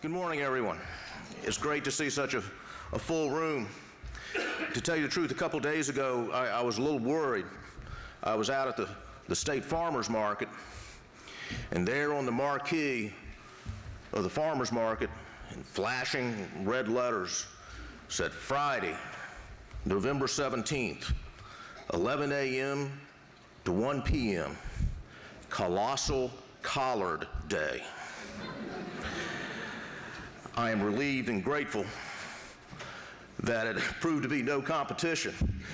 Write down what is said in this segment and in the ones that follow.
Good morning, everyone. It's great to see such a full room. To tell you the truth, a couple days ago, I was a little worried. I was out at the state farmers market, and there on the marquee of the farmers market, in flashing red letters, said Friday, November 17th, 11 a.m. to 1 p.m., Colossal Collard Day. I am relieved and grateful that it proved to be no competition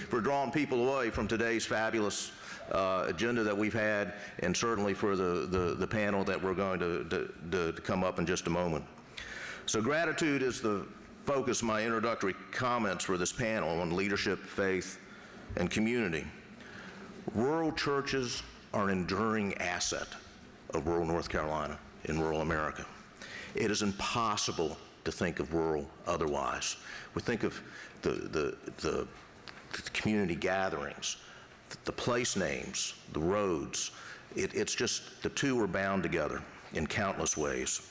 for drawing people away from today's fabulous agenda that we've had, and certainly for the panel that we're going to come up in just a moment. So gratitude is the focus of my introductory comments for this panel on leadership, faith, and community. Rural churches are an enduring asset of rural North Carolina and rural America. It is impossible to think of rural otherwise. We think of the community gatherings, the place names, the roads. It's just the two are bound together in countless ways.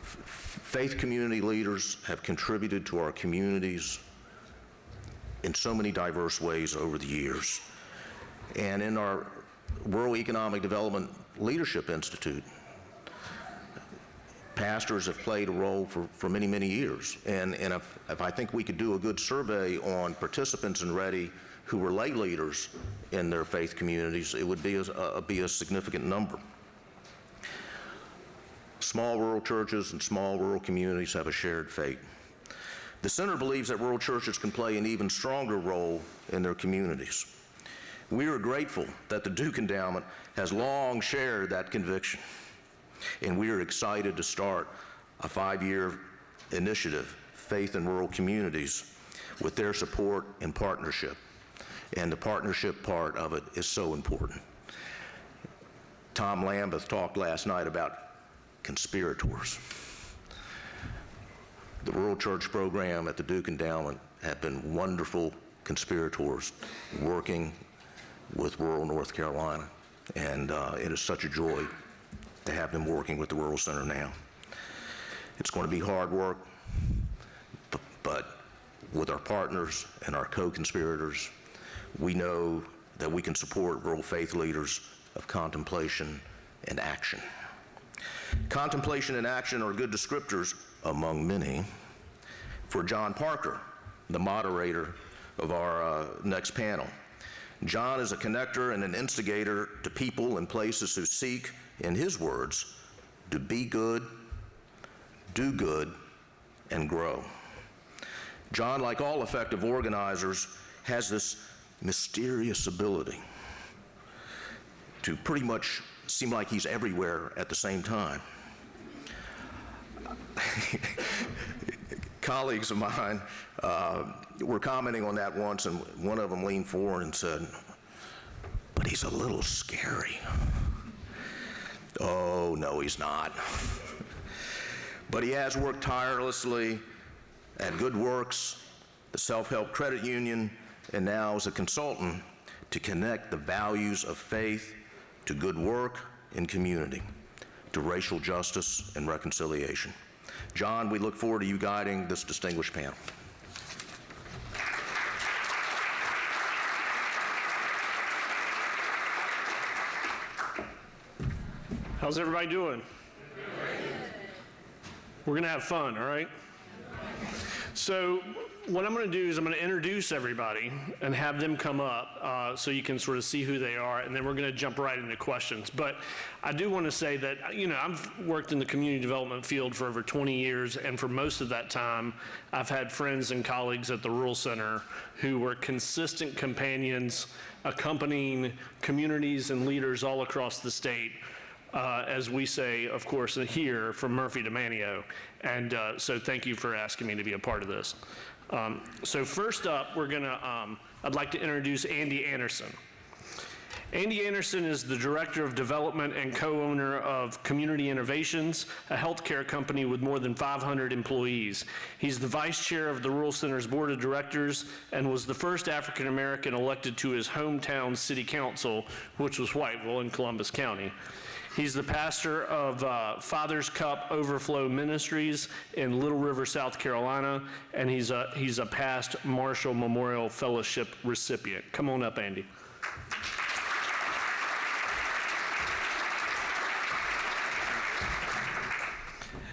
Faith community leaders have contributed to our communities in so many diverse ways over the years. And in our Rural Economic Development Leadership Institute, pastors have played a role for many, many years. And if I think we could do a good survey on participants in READY who were lay leaders in their faith communities, it would be a significant number. Small rural churches and small rural communities have a shared fate. The Center believes that rural churches can play an even stronger role in their communities. We are grateful that the Duke Endowment has long shared that conviction, and we are excited to start a 5-year initiative, Faith in Rural Communities, with their support and partnership. And the partnership part of it is so important. Tom Lambeth talked last night about conspirators. The Rural Church Program at the Duke Endowment have been wonderful conspirators working with rural North Carolina, and it is such a joy to have them working with the Rural Center now. It's going to be hard work, but with our partners and our co-conspirators, we know that we can support rural faith leaders of contemplation and action. Contemplation and action are good descriptors, among many, for John Parker, the moderator of our next panel. John is a connector and an instigator to people and places who seek, in his words, to be good, do good, and grow. John, like all effective organizers, has this mysterious ability to pretty much seem like he's everywhere at the same time. Colleagues of mine were commenting on that once, and one of them leaned forward and said, "But he's a little scary." Oh, no, he's not. But he has worked tirelessly at Good Works, the Self-Help Credit Union, and now as a consultant to connect the values of faith to good work and community, to racial justice and reconciliation. John, we look forward to you guiding this distinguished panel. How's everybody doing? We're going to have fun, all right? So what I'm going to do is I'm going to introduce everybody and have them come up so you can sort of see who they are, and then we're going to jump right into questions. But I do want to say that, you know, I've worked in the community development field for over 20 years, and for most of that time, I've had friends and colleagues at the Rural Center who were consistent companions accompanying communities and leaders all across the state, as we say, of course, here from Murphy to Manteo. And so thank you for asking me to be a part of this. So first up, I'd like to introduce Andy Anderson. Andy Anderson is the Director of Development and co-owner of Community Innovations, a healthcare company with more than 500 employees. He's the Vice Chair of the Rural Center's Board of Directors and was the first African American elected to his hometown city council, which was Whiteville in Columbus County. He's the pastor of Father's Cup Overflow Ministries in Little River, South Carolina, and he's a past Marshall Memorial Fellowship recipient. Come on up, Andy.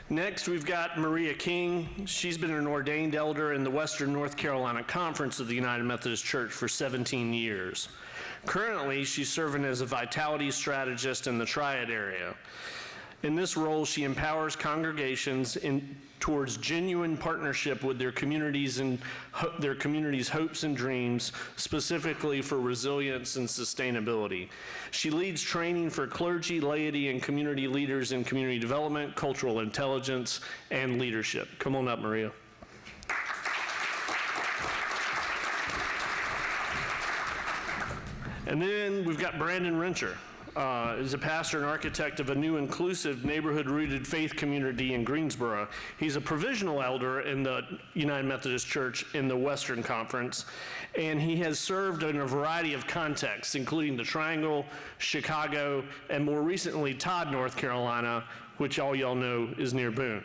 Next, we've got Maria King. She's been an ordained elder in the Western North Carolina Conference of the United Methodist Church for 17 years. Currently, she's serving as a vitality strategist in the Triad area. In this role, she empowers congregations towards genuine partnership with their communities and their communities' hopes and dreams, specifically for resilience and sustainability. She leads training for clergy, laity, and community leaders in community development, cultural intelligence, and leadership. Come on up, Maria. And then we've got Brandon Rencher. Is a pastor and architect of a new inclusive neighborhood-rooted faith community in Greensboro. He's a provisional elder in the United Methodist Church in the Western Conference, and he has served in a variety of contexts, including the Triangle, Chicago, and more recently Todd, North Carolina, which all y'all know is near Boone.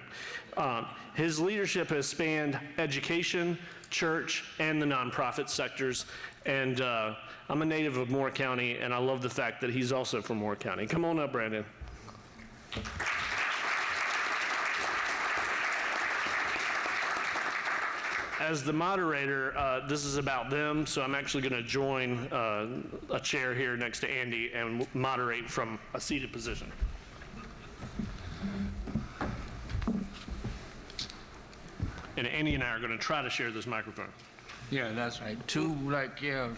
His leadership has spanned education, church, and the nonprofit sectors, and I'm a native of Moore County, and I love the fact that he's also from Moore County. Come on up, Brandon. As the moderator, this is about them, so I'm actually going to join a chair here next to Andy and moderate from a seated position. And Andy and I are going to try to share this microphone. Yeah, that's right. Two,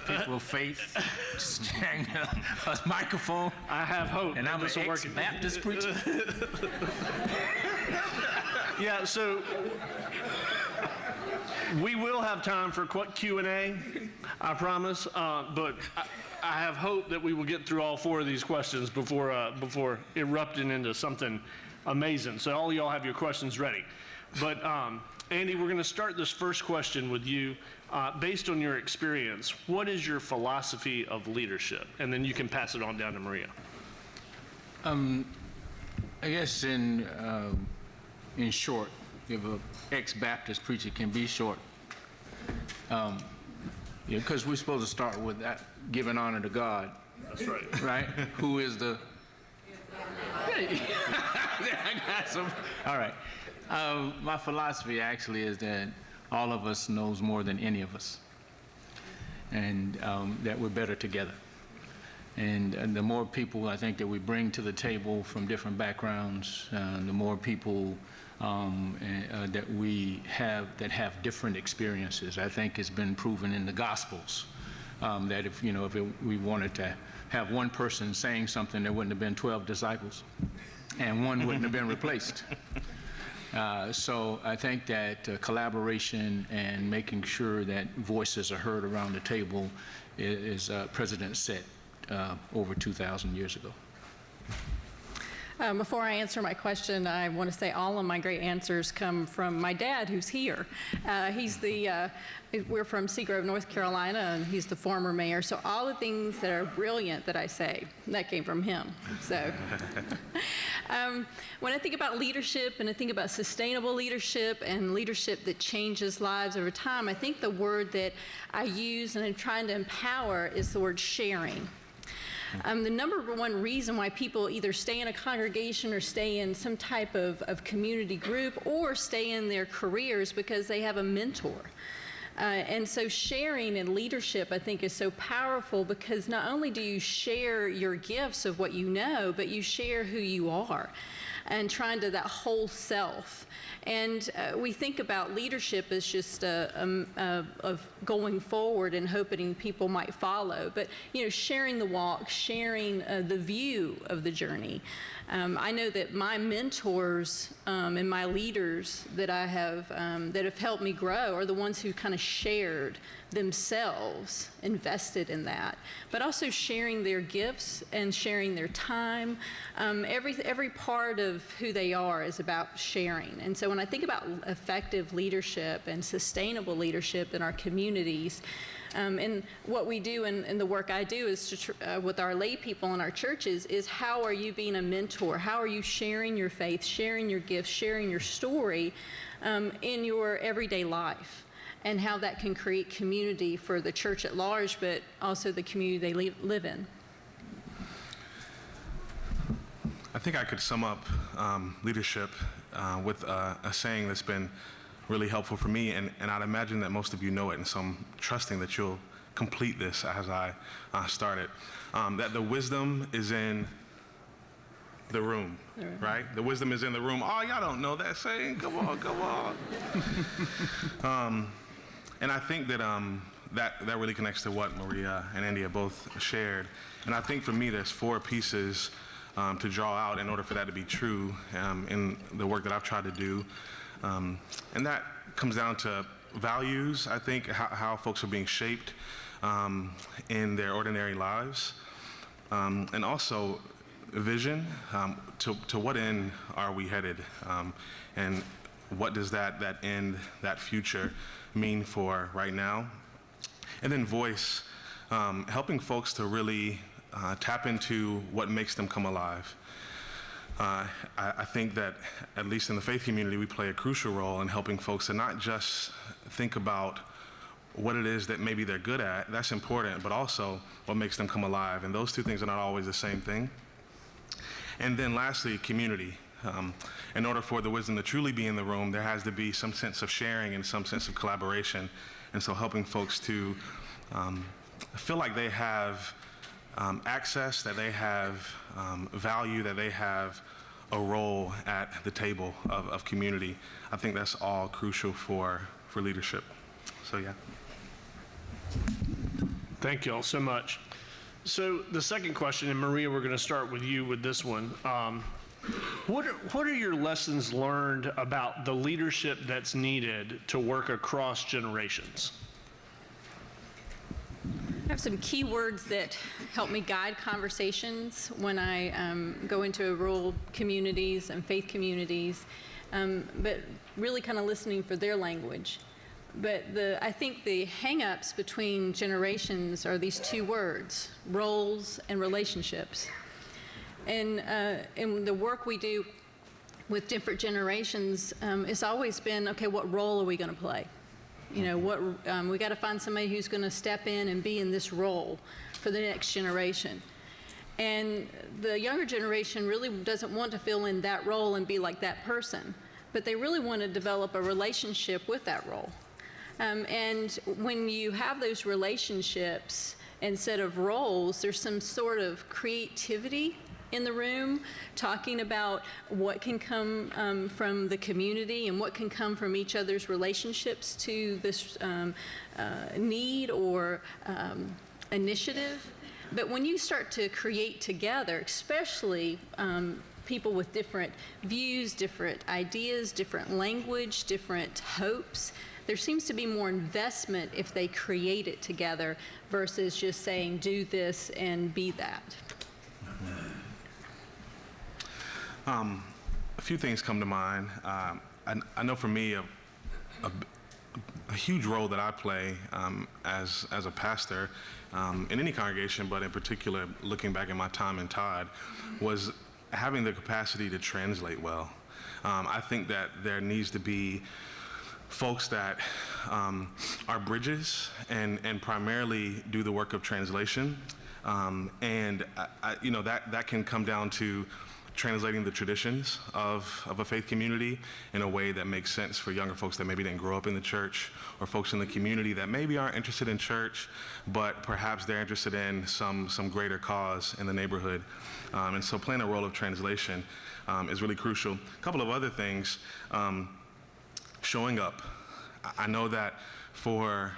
people of faith sharing a microphone. I have hope. And I'm an ex-Baptist preacher. Yeah, so we will have time for Q&A, I promise, but I have hope that we will get through all four of these questions before erupting into something amazing. So all y'all have your questions ready. But Andy, we're going to start this first question with you. Based on your experience, what is your philosophy of leadership? And then you can pass it on down to Maria. I guess in short, if an ex-Baptist preacher can be short, because we're supposed to start with that, giving honor to God. That's right. Right? Who is the... I got some... All right. My philosophy actually is that all of us knows more than any of us, and that we're better together. And the more people I think that we bring to the table from different backgrounds, the more people that we have that have different experiences. I think it's been proven in the Gospels that if we wanted to have one person saying something, there wouldn't have been 12 disciples, and one wouldn't have been replaced. So I think that collaboration and making sure that voices are heard around the table is precedent set over 2,000 years ago. Before I answer my question, I want to say all of my great answers come from my dad, who's here. We're from Seagrove, North Carolina, and he's the former mayor. So all the things that are brilliant that I say, that came from him. So when I think about leadership and I think about sustainable leadership and leadership that changes lives over time, I think the word that I use and I'm trying to empower is the word sharing. The number one reason why people either stay in a congregation or stay in some type of community group or stay in their careers because they have a mentor. And so sharing and leadership, I think, is so powerful because not only do you share your gifts of what you know, but you share who you are and trying to that whole self. And we think about leadership as just of going forward and hoping people might follow. But, sharing the walk, sharing the view of the journey. I know that my mentors and my leaders that I have that have helped me grow are the ones who kind of shared themselves, invested in that, but also sharing their gifts and sharing their time. Every part of of who they are is about sharing. And so when I think about effective leadership and sustainable leadership in our communities, and what we do in the work I do is with our lay people in our churches is how are you being a mentor? How are you sharing your faith, sharing your gifts, sharing your story in your everyday life? And how that can create community for the church at large, but also the community they live in. I think I could sum up leadership with a saying that's been really helpful for me, and I'd imagine that most of you know it, and so I'm trusting that you'll complete this as I start it. That the wisdom is in the room, right? The wisdom is in the room. Oh, y'all don't know that saying? Come on, come on. And I think that that really connects to what Maria and Andy have both shared. And I think for me, there's 4 pieces to draw out in order for that to be true in the work that I've tried to do. And that comes down to values, I think, how folks are being shaped in their ordinary lives. And also vision, to what end are we headed? And what does that end, that future mean for right now? And then voice, helping folks to really tap into what makes them come alive. I think that, at least in the faith community, we play a crucial role in helping folks to not just think about what it is that maybe they're good at, that's important, but also what makes them come alive. And those 2 things are not always the same thing. And then lastly, community. In order for the wisdom to truly be in the room, there has to be some sense of sharing and some sense of collaboration. And so helping folks to feel like they have access, that they have value, that they have a role at the table of community. I think that's all crucial for leadership. So yeah. Thank you all so much. So the second question, and Maria, we're going to start with you with this one. What are your lessons learned about the leadership that's needed to work across generations? I have some key words that help me guide conversations when I go into rural communities and faith communities, but really kind of listening for their language. But I think the hang-ups between generations are these 2 words, roles and relationships. And in the work we do with different generations, it's always been, okay, what role are we going to play? You know, we got to find somebody who's going to step in and be in this role for the next generation. And the younger generation really doesn't want to fill in that role and be like that person, but they really want to develop a relationship with that role. And when you have those relationships instead of roles, there's some sort of creativity in the room, talking about what can come from the community and what can come from each other's relationships to this need or initiative. But when you start to create together, especially people with different views, different ideas, different language, different hopes, there seems to be more investment if they create it together versus just saying, do this and be that. A few things come to mind. I know for me, a huge role that I play as a pastor in any congregation, but in particular, looking back at my time in Todd, was having the capacity to translate well. I think that there needs to be folks that are bridges and primarily do the work of translation. And that can come down to translating the traditions of a faith community in a way that makes sense for younger folks that maybe didn't grow up in the church, or folks in the community that maybe aren't interested in church, but perhaps they're interested in some greater cause in the neighborhood. And so playing a role of translation is really crucial. A couple of other things, showing up. I know that for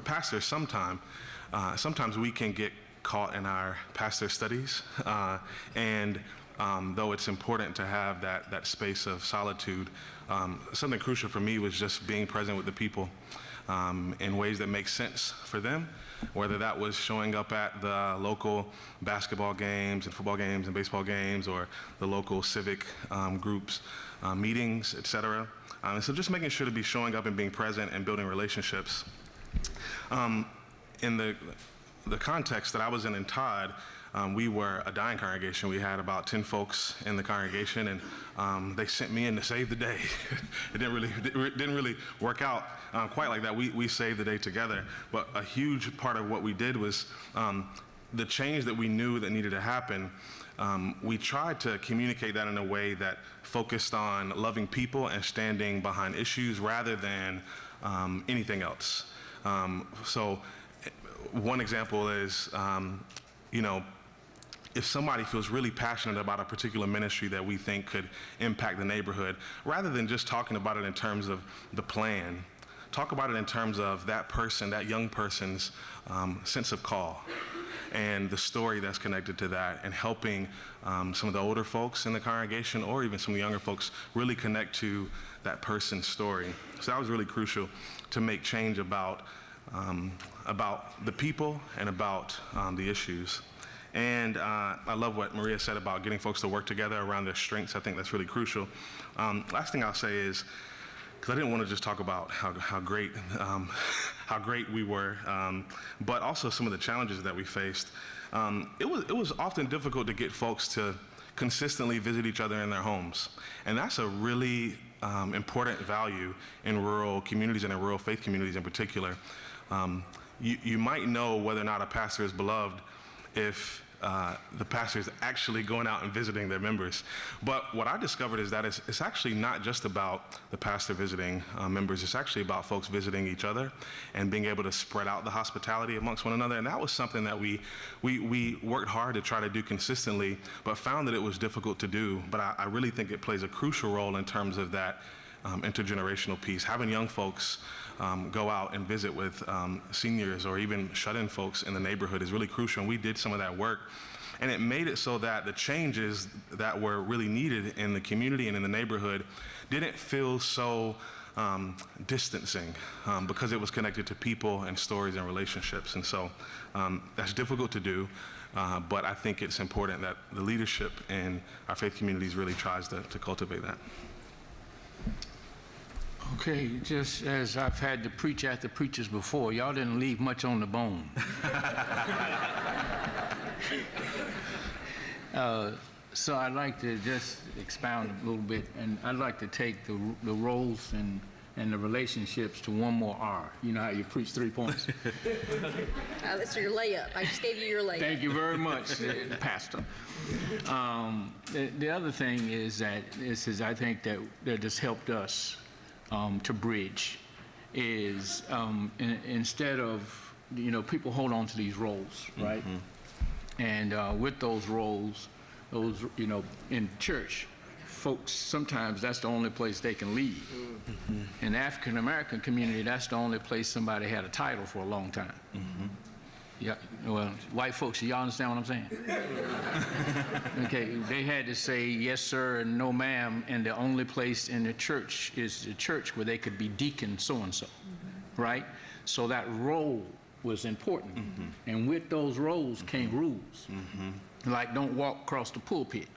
pastors sometimes we can get caught in our pastor studies, and though it's important to have that space of solitude, something crucial for me was just being present with the people. in ways that make sense for them, whether that was showing up at the local basketball games and football games and baseball games or the local civic groups, meetings, et cetera. And so just making sure to be showing up and being present and building relationships. In the context that I was in Todd, we were a dying congregation. We had about 10 folks in the congregation, and they sent me in to save the day. It didn't really work out quite like that. We saved the day together, but a huge part of what we did was the change that we knew that needed to happen. We tried to communicate that in a way that focused on loving people and standing behind issues rather than anything else. So one example is, if somebody feels really passionate about a particular ministry that we think could impact the neighborhood, rather than just talking about it in terms of the plan, talk about it in terms of that person, that young person's sense of call and the story that's connected to that, and helping some of the older folks in the congregation or even some of the younger folks really connect to that person's story. So that was really crucial to make change about the people and about the issues. And I love what Maria said about getting folks to work together around their strengths. I think that's really crucial. Last thing I'll say is, because I didn't want to just talk about how great we were, but also some of the challenges that we faced. It was often difficult to get folks to consistently visit each other in their homes, and that's a really important value in rural communities and in rural faith communities in particular. You might know whether or not a pastor is beloved if the pastor is actually going out and visiting their members. But what I discovered is that it's actually not just about the pastor visiting members. It's actually about folks visiting each other and being able to spread out the hospitality amongst one another. And that was something that we worked hard to try to do consistently, but found that it was difficult to do. But I really think it plays a crucial role in terms of that intergenerational piece. Having young folks go out and visit with seniors or even shut-in folks in the neighborhood is really crucial, and we did some of that work. And it made it so that the changes that were really needed in the community and in the neighborhood didn't feel so distancing because it was connected to people and stories and relationships. And so that's difficult to do, but I think it's important that the leadership in our faith communities really tries to cultivate that. Okay, just as I've had to preach after preachers before, y'all didn't leave much on the bone. So I'd like to just expound a little bit, and I'd like to take the roles and the relationships to one more R. You know how you preach 3 points? That's your layup. I just gave you your layup. Thank you very much, Pastor. The other thing is that I think that has helped us to bridge is instead of, people hold on to these roles, right? Mm-hmm. And with those roles, in church, folks, sometimes that's the only place they can leave. Mm-hmm. In the African American community, that's the only place somebody had a title for a long time. Mm-hmm. Yeah, well, white folks, y'all understand what I'm saying? Okay, they had to say yes, sir, and no, ma'am, and the only place in the church is the church where they could be deacon so-and-so, right? So that role was important. Mm-hmm. And with those roles came rules, like don't walk across the pulpit.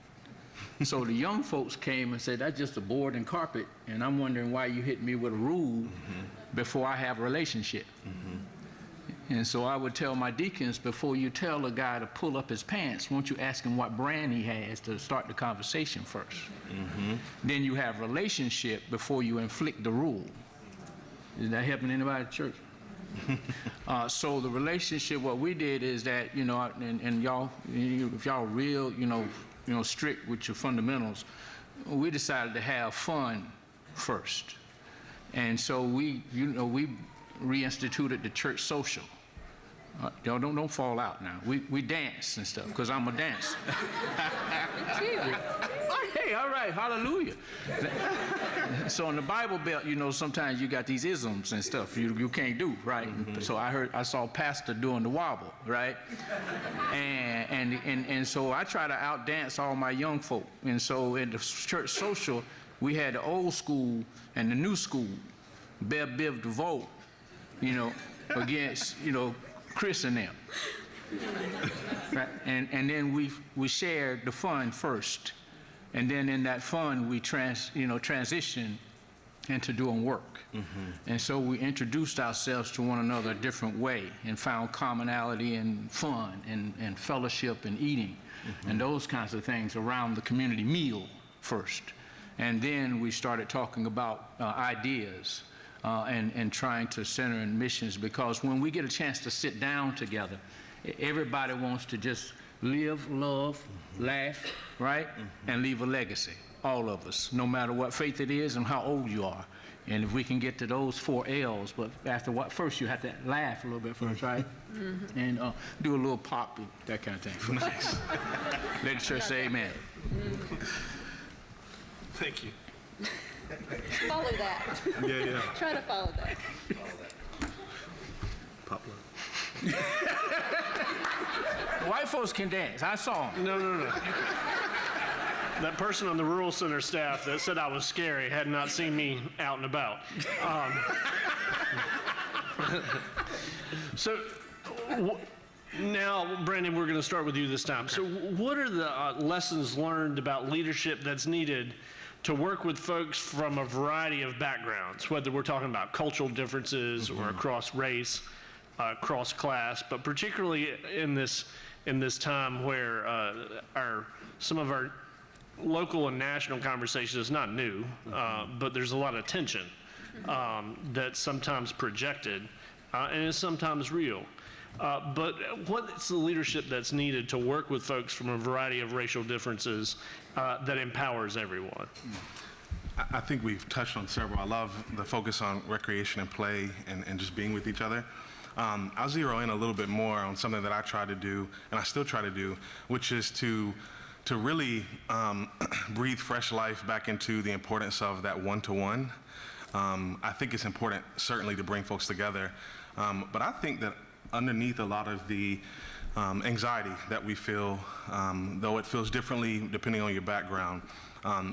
So the young folks came and said, that's just a board and carpet, and I'm wondering why you hit me with a rule before I have a relationship. And so I would tell my deacons, before you tell a guy to pull up his pants, won't you ask him what brand he has to start the conversation first? Mm-hmm. Then you have relationship before you inflict the rule. Is that helping anybody at church? So the relationship, what we did is that, and y'all, if y'all real, strict with your fundamentals, we decided to have fun first. And so we reinstituted the church social. Y'all don't fall out now. We dance and stuff, because I'm a dancer. Hey, all right, hallelujah. So in the Bible Belt, sometimes you got these isms and stuff you can't do, right? Mm-hmm. So I saw pastor doing the wobble, right? And so I try to outdance all my young folk. And so in the church social, we had the old school and the new school, Bev Biv DeVoe. against, Chris and them. Right? And then we shared the fund first. And then in that fund, we transitioned into doing work. And so we introduced ourselves to one another a different way and found commonality and fun and fellowship and eating and those kinds of things around the community meal first. And then we started talking about ideas and trying to center in missions, because when we get a chance to sit down together, everybody wants to just live, love, laugh, right? And leave a legacy, all of us, no matter what faith it is and how old you are. And if we can get to those 4 L's, but first you have to laugh a little bit first, right? And do a little pop, that kind of thing. Nice. Let the church say amen. Thank you. Follow that. Yeah. Try to follow that. Pop White folks can dance. I saw them. No. That person on the rural center staff that said I was scary had not seen me out and about. Now, Brandon, we're going to start with you this time. So what are the lessons learned about leadership that's needed to work with folks from a variety of backgrounds, whether we're talking about cultural differences or across race, cross class, but particularly in this time where some of our local and national conversation is not new, but there's a lot of tension that's sometimes projected and is sometimes real. But what's the leadership that's needed to work with folks from a variety of racial differences that empowers everyone? I think we've touched on several. I love the focus on recreation and play and just being with each other. I'll zero in a little bit more on something that I try to do, and I still try to do, which is to really breathe fresh life back into the importance of that one-to-one. I think it's important, certainly, to bring folks together, but I think that underneath a lot of the anxiety that we feel, though it feels differently depending on your background,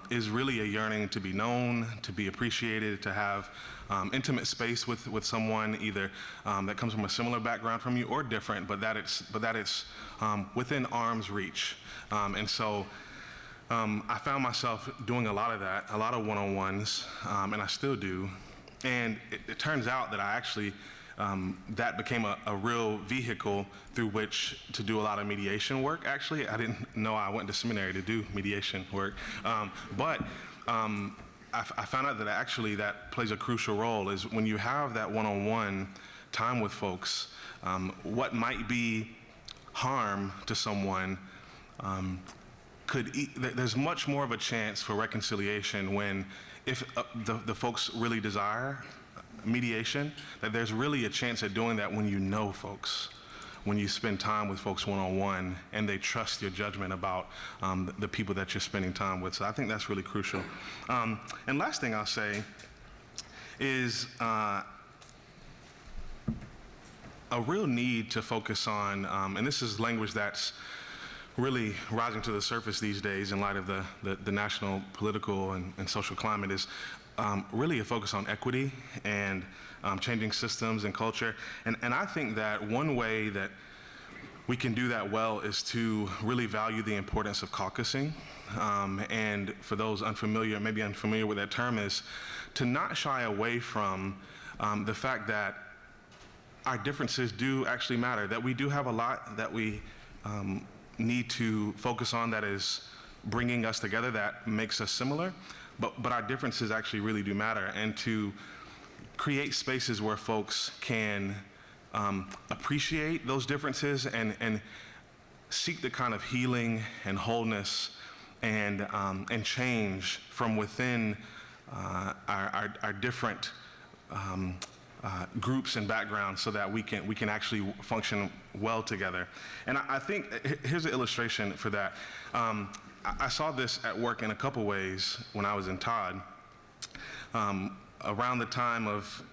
is really a yearning to be known, to be appreciated, to have intimate space with someone either that comes from a similar background from you or different, but that it's within arm's reach. And so I found myself doing a lot of that, a lot of one-on-ones, and I still do. And it turns out that I actually that became a real vehicle through which to do a lot of mediation work, actually. I didn't know I went to seminary to do mediation work. But I found out that actually that plays a crucial role, is when you have that one-on-one time with folks, what might be harm to someone there's much more of a chance for reconciliation if the folks really desire mediation, that there's really a chance at doing that when you know folks, when you spend time with folks one-on-one and they trust your judgment about the people that you're spending time with. So I think that's really crucial. And last thing I'll say is a real need to focus on, and this is language that's really rising to the surface these days in light of the national political and social climate, is really a focus on equity and changing systems and culture. And I think that one way that we can do that well is to really value the importance of caucusing. And for those maybe unfamiliar with that term, is to not shy away from the fact that our differences do actually matter, that we do have a lot that we need to focus on that is bringing us together, that makes us similar. But our differences actually really do matter, and to create spaces where folks can appreciate those differences and seek the kind of healing and wholeness and change from within our different groups and backgrounds, so that we can actually function well together. And I think here's an illustration for that. I saw this at work in a couple ways when I was in Todd. Around the time of,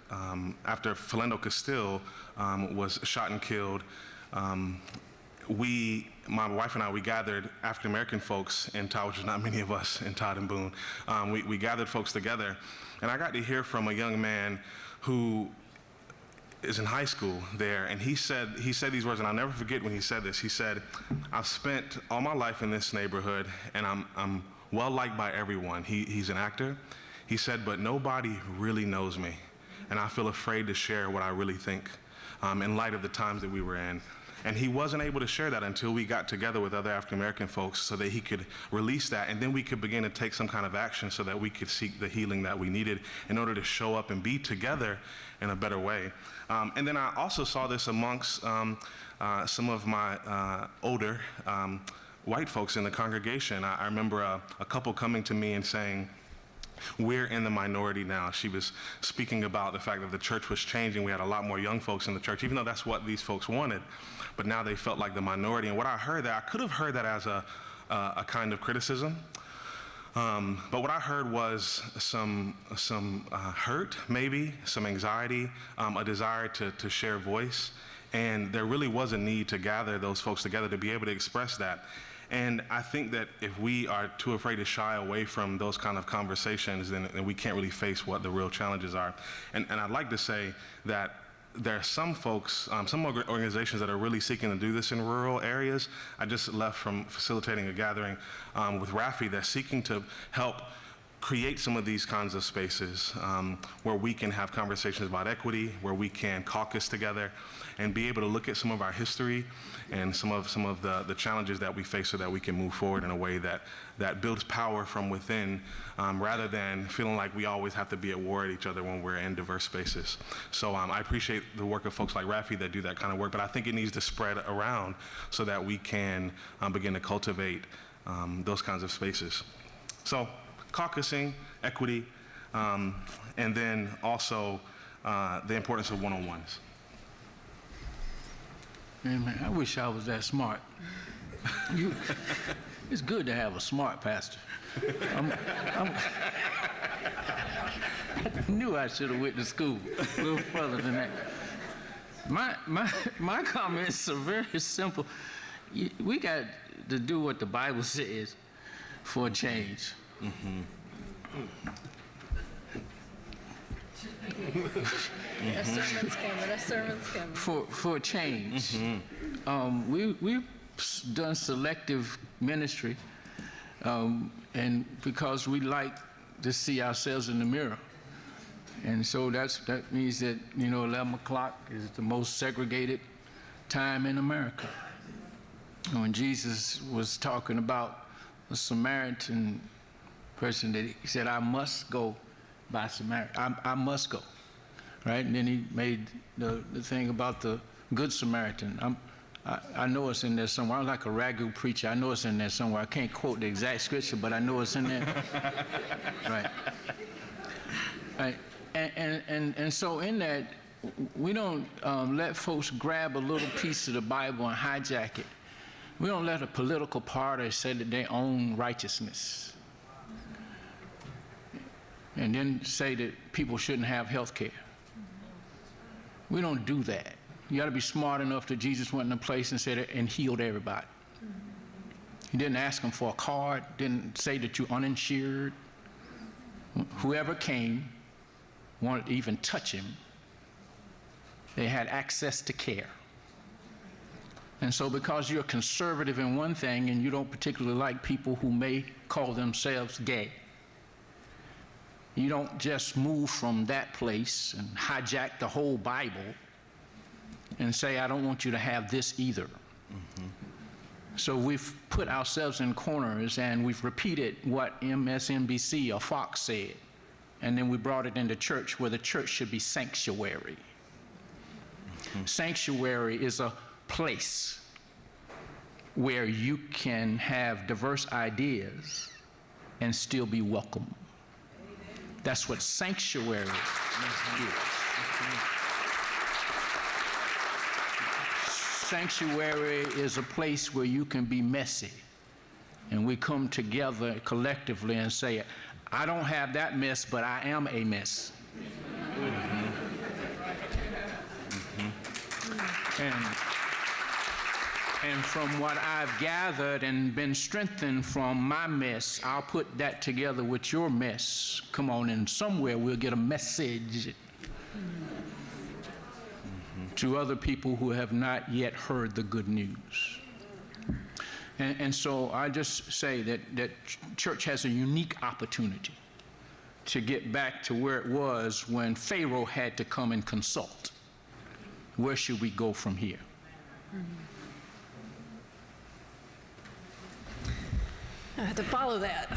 after Philando Castile was shot and killed, my wife and I, we gathered African American folks in Todd, which is not many of us in Todd and Boone. We gathered folks together, and I got to hear from a young man who is in high school there, and he said these words, and I'll never forget when he said this. He said, "I've spent all my life in this neighborhood, and I'm well liked by everyone." He's an actor. He said, "But nobody really knows me, and I feel afraid to share what I really think in light of the times that we were in." And he wasn't able to share that until we got together with other African American folks so that he could release that, and then we could begin to take some kind of action so that we could seek the healing that we needed in order to show up and be together in a better way. And then I also saw this amongst some of my older white folks in the congregation. I remember a couple coming to me and saying, "We're in the minority now." She was speaking about the fact that the church was changing. We had a lot more young folks in the church, even though that's what these folks wanted. But now they felt like the minority. And what I heard I could have heard that as a kind of criticism. But what I heard was some hurt, maybe, some anxiety, a desire to share voice. And there really was a need to gather those folks together to be able to express that. And I think that if we are too afraid to shy away from those kind of conversations, then we can't really face what the real challenges are. And I'd like to say that there are some folks, some organizations that are really seeking to do this in rural areas. I just left from facilitating a gathering with Rafi that's seeking to help create some of these kinds of spaces where we can have conversations about equity, where we can caucus together and be able to look at some of our history and some of the challenges that we face so that we can move forward in a way that builds power from within rather than feeling like we always have to be at war at each other when we're in diverse spaces. So I appreciate the work of folks like Rafi that do that kind of work, but I think it needs to spread around so that we can begin to cultivate those kinds of spaces. So caucusing, equity, and then also the importance of one-on-ones. Man, I wish I was that smart. It's good to have a smart pastor. I knew I should have went to school a little further than that. My comments are very simple. We got to do what the Bible says for a change. Mm-hmm. Our sermon's coming. For a change. Mm-hmm. We've done selective ministry, and because we like to see ourselves in the mirror. And so that means that, 11 o'clock is the most segregated time in America. When Jesus was talking about a Samaritan person, that he said, "I must go by Samaria. I must go," right? And then he made the thing about the Good Samaritan. I know it's in there somewhere. I'm like a ragu preacher. I know it's in there somewhere. I can't quote the exact scripture, but I know it's in there. Right. Right. And so in that, we don't let folks grab a little piece of the Bible and hijack it. We don't let a political party say that they own righteousness and then say that people shouldn't have health care. We don't do that. You got to be smart enough that Jesus went in a place and said and healed everybody. He didn't ask them for a card, didn't say that you're uninsured. Whoever came wanted to even touch him, they had access to care. And so because you're conservative in one thing and you don't particularly like people who may call themselves gay, you don't just move from that place and hijack the whole Bible and say, "I don't want you to have this either." Mm-hmm. So we've put ourselves in corners and we've repeated what MSNBC or Fox said. And then we brought it into church where the church should be sanctuary. Mm-hmm. Sanctuary is a place where you can have diverse ideas and still be welcome. That's what sanctuary is. Sanctuary is a place where you can be messy. And we come together collectively and say, "I don't have that mess, but I am a mess." Mm-hmm. Mm-hmm. And from what I've gathered and been strengthened from my mess, I'll put that together with your mess. Come on, and somewhere we'll get a message. to other people who have not yet heard the good news. And so I just say that church has a unique opportunity to get back to where it was when Pharaoh had to come and consult. Where should we go from here? I have to follow that.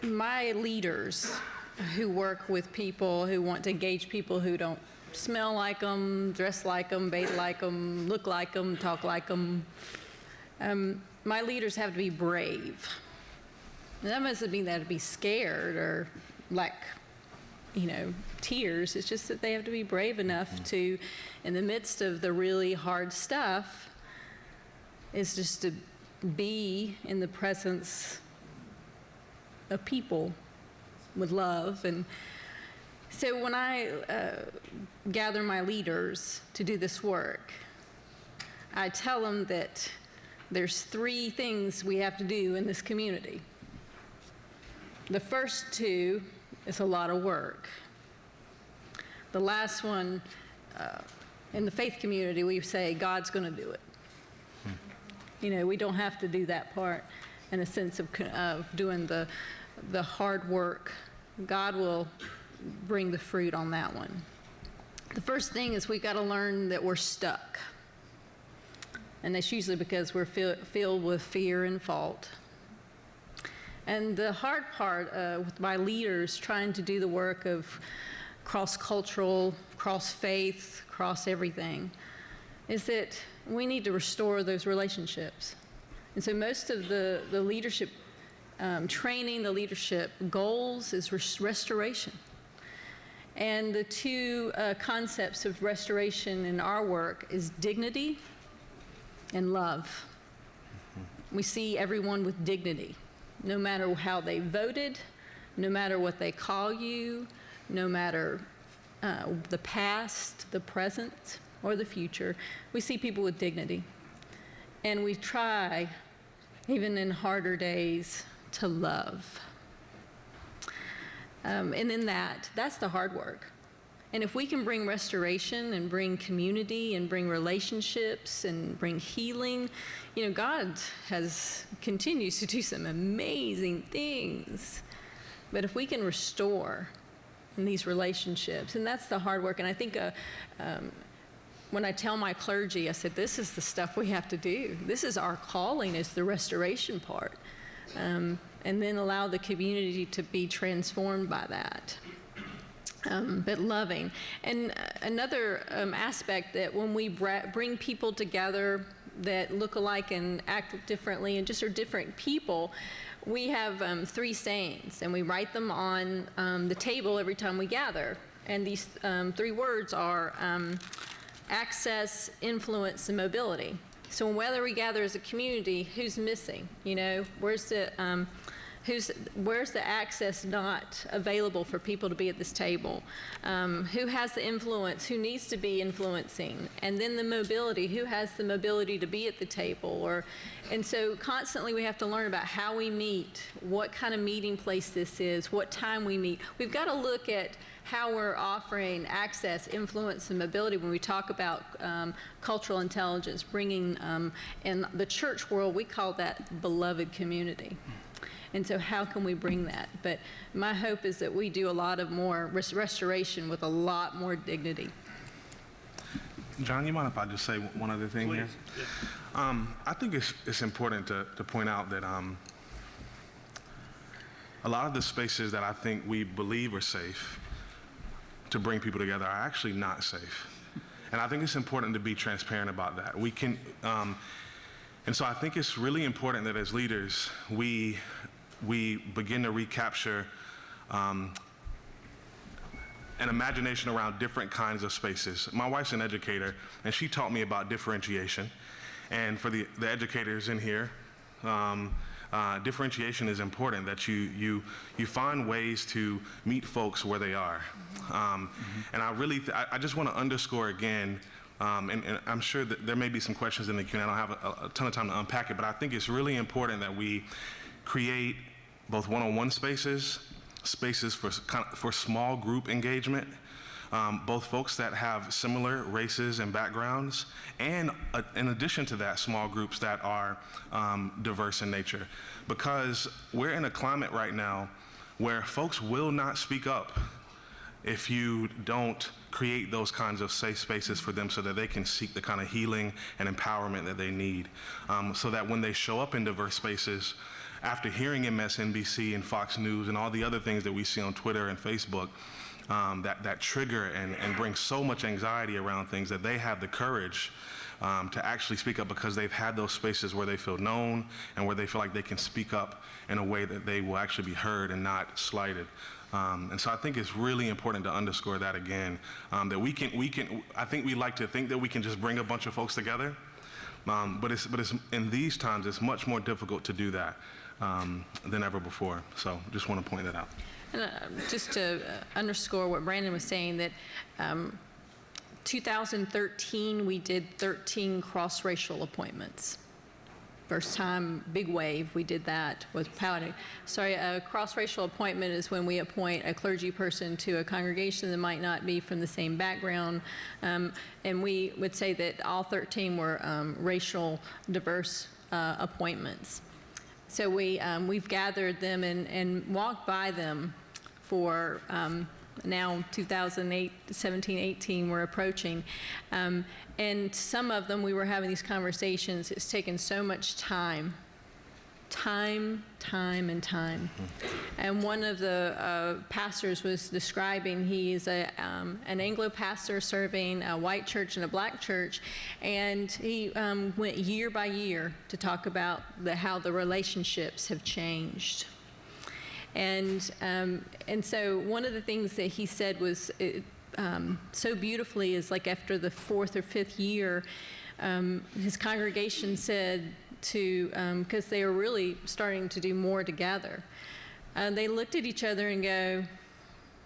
My leaders who work with people who want to engage people who don't smell like them, dress like them, bathe like them, look like them, talk like them, my leaders have to be brave. And that doesn't mean they have to be scared or like, tears. It's just that they have to be brave enough to, in the midst of the really hard stuff, is just to be in the presence of people with love. And so when I gather my leaders to do this work, I tell them that there's 3 things we have to do in this community. The first 2 is a lot of work. The last one, in the faith community, we say, God's going to do it. We don't have to do that part in a sense of doing the hard work. God will bring the fruit on that one. The first thing is we've got to learn that we're stuck. And that's usually because we're filled with fear and fault. And the hard part with my leaders trying to do the work of cross-cultural, cross-faith, cross-everything, is that we need to restore those relationships. And so most of the leadership training, the leadership goals is restoration. And the 2 concepts of restoration in our work is dignity and love. We see everyone with dignity, no matter how they voted, no matter what they call you, no matter the past, the present, or the future. We see people with dignity. And we try, even in harder days, to love. And in that's the hard work. And if we can bring restoration and bring community and bring relationships and bring healing, God continues to do some amazing things. But if we can restore in these relationships, and that's the hard work. And I think when I tell my clergy, I said, this is the stuff we have to do. This is our calling, is the restoration part. And then allow the community to be transformed by that. But loving. And another aspect that when we bring people together that look alike and act differently and just are different people, we have 3 sayings, and we write them on the table every time we gather. And these 3 words are access, influence, and mobility. So whether we gather as a community, who's missing? Where's the access not available for people to be at this table? Who has the influence? Who needs to be influencing? And then the mobility. Who has the mobility to be at the table? And so constantly we have to learn about how we meet, what kind of meeting place this is, what time we meet. We've got to look at how we're offering access, influence, and mobility when we talk about cultural intelligence, bringing, in the church world, we call that beloved community. And so how can we bring that? But my hope is that we do a lot of more restoration with a lot more dignity. John, you mind if I just say one other thing here? I think it's important to point out that a lot of the spaces that I think we believe are safe to bring people together are actually not safe. And I think it's important to be transparent about that. And so I think it's really important that as leaders, we begin to recapture an imagination around different kinds of spaces. My wife's an educator, and she taught me about differentiation. And for the educators in here, differentiation is important, that you find ways to meet folks where they are. And I just want to underscore again, and I'm sure that there may be some questions in the Q&A. I don't have a ton of time to unpack it, but I think it's really important that we create both one-on-one spaces spaces for small group engagement, both folks that have similar races and backgrounds, and in addition to that, small groups that are diverse in nature. Because we're in a climate right now where folks will not speak up if you don't create those kinds of safe spaces for them so that they can seek the kind of healing and empowerment that they need. So that when they show up in diverse spaces, after hearing MSNBC and Fox News and all the other things that we see on Twitter and Facebook, that trigger and bring so much anxiety around things, that they have the courage to actually speak up because they've had those spaces where they feel known and where they feel like they can speak up in a way that they will actually be heard and not slighted. And so I think it's really important to underscore that again, that we can, I think we like to think that we can just bring a bunch of folks together, but it's in these times, it's much more difficult to do that than ever before. So just want to point that out. And just to underscore what Brandon was saying, that 2013, we did 13 cross-racial appointments. First time, big wave, we did that with Paladin. Sorry, a cross-racial appointment is when we appoint a clergy person to a congregation that might not be from the same background. And we would say that all 13 were racial diverse appointments. So we've gathered them and walked by them for now 2008, 17, 18, we're approaching. And some of them, we were having these conversations, it's taken so much time. And one of the pastors was describing, he's an Anglo pastor serving a white church and a black church, and he went year by year to talk about how the relationships have changed. And so one of the things that he said was so beautifully is, like, after the 4th or 5th year, his congregation said because they were really starting to do more together, they looked at each other and go,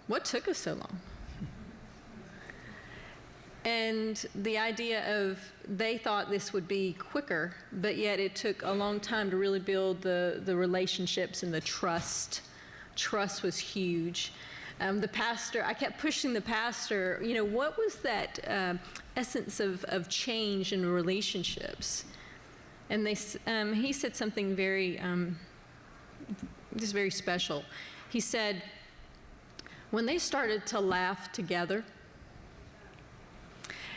what took us so long? And the idea of, they thought this would be quicker, but yet it took a long time to really build the relationships and the trust. Trust was huge. The pastor, I kept pushing the pastor, what was that essence of change in relationships? And he said something very, just very special. He said, when they started to laugh together,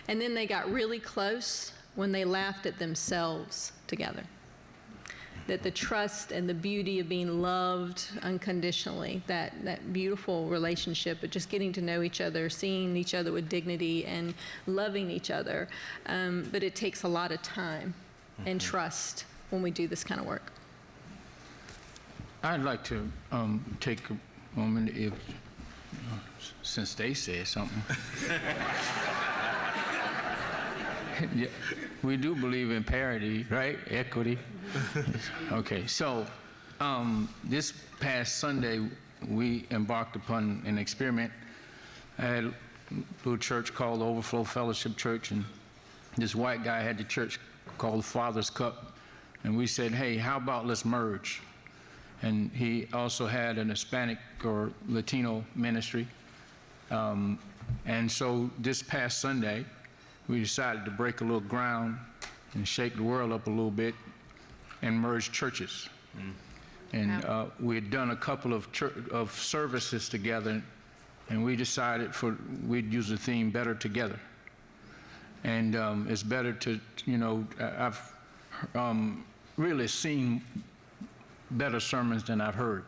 and then they got really close when they laughed at themselves together. That the trust and the beauty of being loved unconditionally, that beautiful relationship, but just getting to know each other, seeing each other with dignity and loving each other. But it takes a lot of time and trust when we do this kind of work. I'd like to take a moment, since they said something. Yeah, we do believe in parity, right? Equity. Okay, so this past Sunday, we embarked upon an experiment. I had a little church called Overflow Fellowship Church, and this white guy had the church called Father's Cup, and we said, hey, how about let's merge? And he also had an Hispanic or Latino ministry. And so this past Sunday, we decided to break a little ground and shake the world up a little bit and merge churches. And we had done a couple of services together, and we decided we'd use the theme Better Together. And it's better to, I've really seen better sermons than I've heard.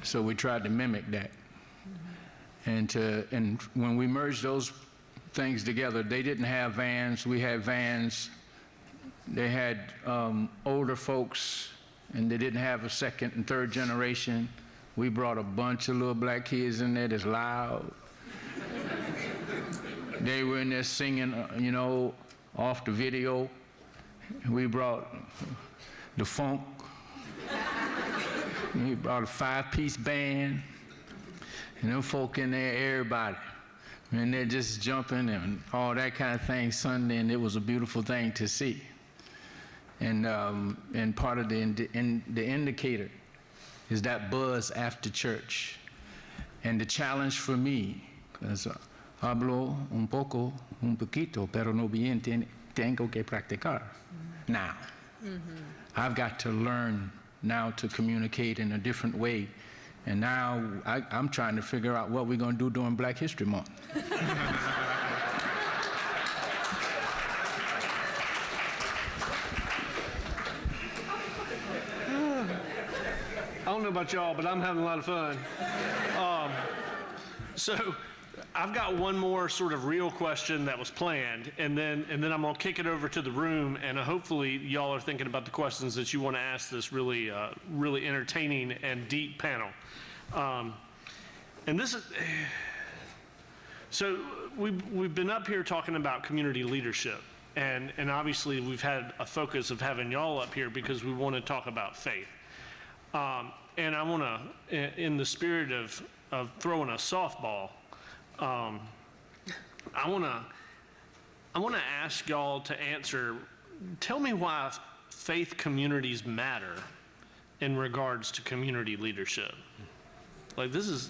So we tried to mimic that. And when we merged those things together, they didn't have vans, we had vans. They had older folks, and they didn't have a second and third generation. We brought a bunch of little black kids in there that's loud. They were in there singing, off the video. We brought the funk. We brought a 5-piece band. And them folk in there, everybody. And they're just jumping and all that kind of thing Sunday, and it was a beautiful thing to see. And part of the indicator is that buzz after church. And the challenge for me, because hablo un poquito, pero no bien, tengo que practicar. Now, I've got to learn now to communicate in a different way. And now I'm trying to figure out what we're going to do during Black History Month. I don't know about y'all, but I'm having a lot of fun. So I've got one more sort of real question that was planned, and then I'm gonna kick it over to the room, and hopefully y'all are thinking about the questions that you want to ask this really, really entertaining and deep panel. And this is, so we've been up here talking about community leadership, and obviously we've had a focus of having y'all up here because we want to talk about faith. And I want to, in the spirit of throwing a softball, I want to ask y'all to answer. Tell me why faith communities matter in regards to community leadership. Like, this is,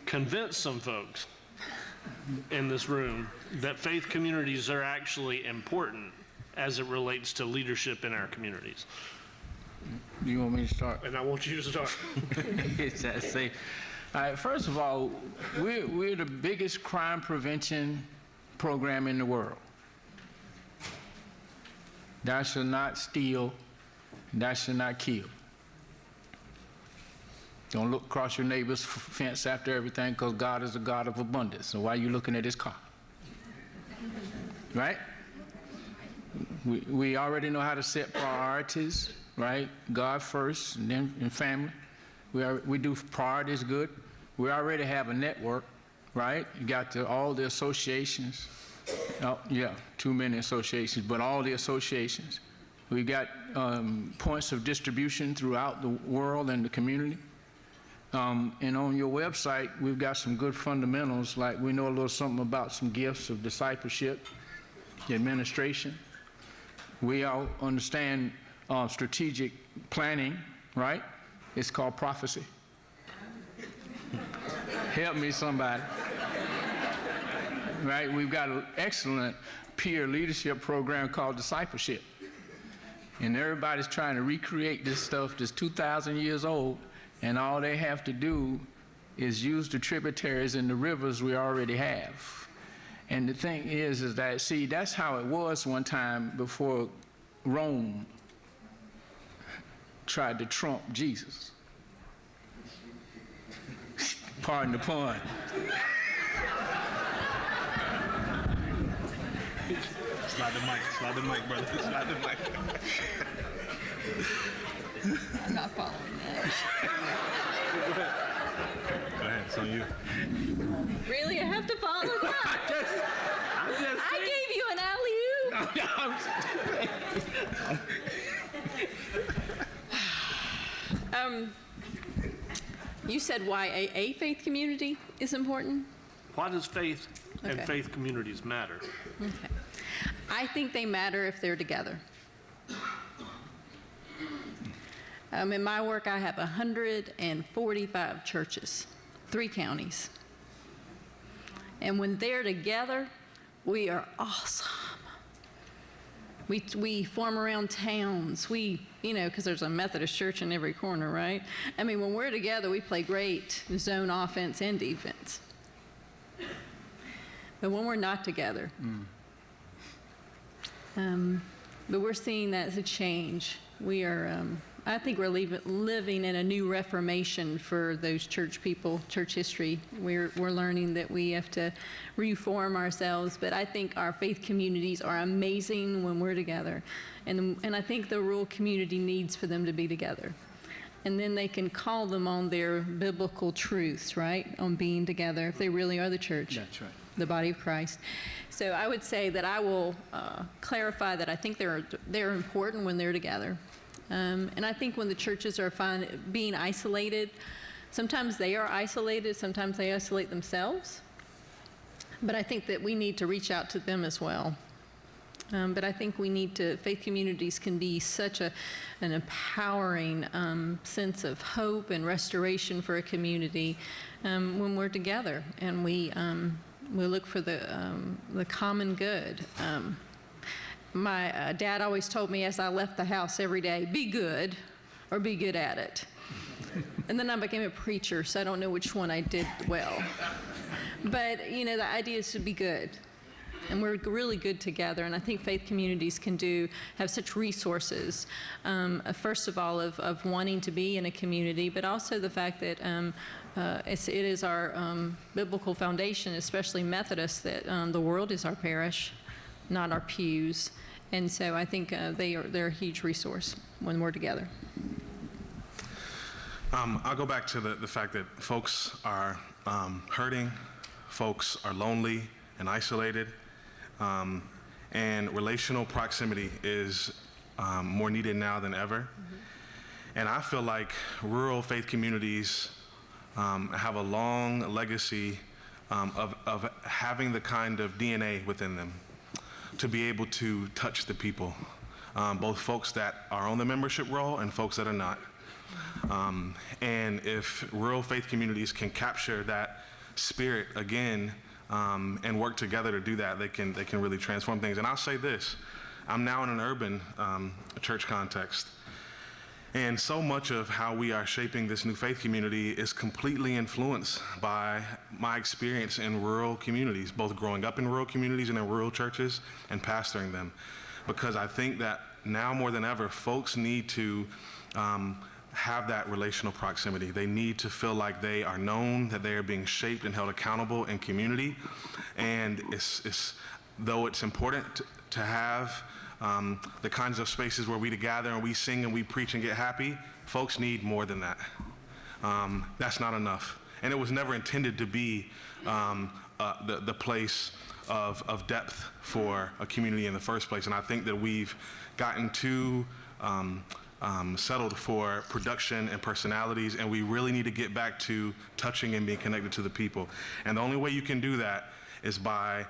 convince some folks in this room that faith communities are actually important as it relates to leadership in our communities. Do you want me to start? And I want you to start. Say, all right, first of all, we're the biggest crime prevention program in the world. Thou shalt not steal, thou shalt not kill. Don't look across your neighbor's fence after everything, because God is a God of abundance. So why are you looking at his car? Right? We already know how to set priorities, right? God first, and then in family. We do priorities good. We already have a network, right? You got all the associations. Oh, yeah, too many associations, but all the associations. We've got points of distribution throughout the world and the community. And on your website, we've got some good fundamentals, like we know a little something about some gifts of discipleship, administration. We all understand strategic planning, right? It's called prophecy. Help me, somebody. Right? We've got an excellent peer leadership program called discipleship. And everybody's trying to recreate this stuff that's 2,000 years old, and all they have to do is use the tributaries and the rivers we already have. And the thing is that, see, that's how it was one time before Rome tried to trump Jesus. Pardon the pun. Slide the mic, brother. Slide the mic. I'm not following that. Go ahead, it's on you. Really? I have to follow that? I gave you an alley-oop. You said why a faith community is important? Why does faith and Okay. faith communities matter? Okay. I think they matter if they're together. In my work, I have 145 churches, 3 counties. And when they're together, we are awesome. We form around towns. Because there's a Methodist church in every corner, right? I mean, when we're together, we play great zone offense and defense. But when we're not together, but we're seeing that as a change. We are, I think we're living in a new reformation for those church people, church history. We're learning that we have to reform ourselves, but I think our faith communities are amazing when we're together. And I think the rural community needs for them to be together. And then they can call them on their biblical truths, right? On being together, if they really are the church. That's right. The body of Christ. So I would say that I will clarify that I think they're important when they're together. And I think when the churches are being isolated, sometimes they are isolated, sometimes they isolate themselves. But I think that we need to reach out to them as well. But I think we need to, faith communities can be such an empowering sense of hope and restoration for a community when we're together and we look for the common good. My dad always told me as I left the house every day, be good or be good at it. And then I became a preacher, so I don't know which one I did well. But, you know, the idea is to be good. And we're really good together, and I think faith communities can have such resources. First of all, of wanting to be in a community, but also the fact that it is our biblical foundation, especially Methodists, that the world is our parish, not our pews. And so I think they're a huge resource when we're together. I'll go back to the fact that folks are hurting, folks are lonely and isolated, and relational proximity is more needed now than ever. Mm-hmm. And I feel like rural faith communities have a long legacy of having the kind of DNA within them to be able to touch the people, both folks that are on the membership roll and folks that are not. And if rural faith communities can capture that spirit again and work together to do that, they can really transform things. And I'll say this, I'm now in an urban church context. And so much of how we are shaping this new faith community is completely influenced by my experience in rural communities, both growing up in rural communities and in rural churches and pastoring them. Because I think that now more than ever, folks need to have that relational proximity. They need to feel like they are known, that they are being shaped and held accountable in community. And though it's important to have the kinds of spaces where we gather and we sing and we preach and get happy, folks need more than that. That's not enough. And it was never intended to be the place of depth for a community in the first place. And I think that we've gotten too settled for production and personalities, and we really need to get back to touching and being connected to the people. And the only way you can do that is by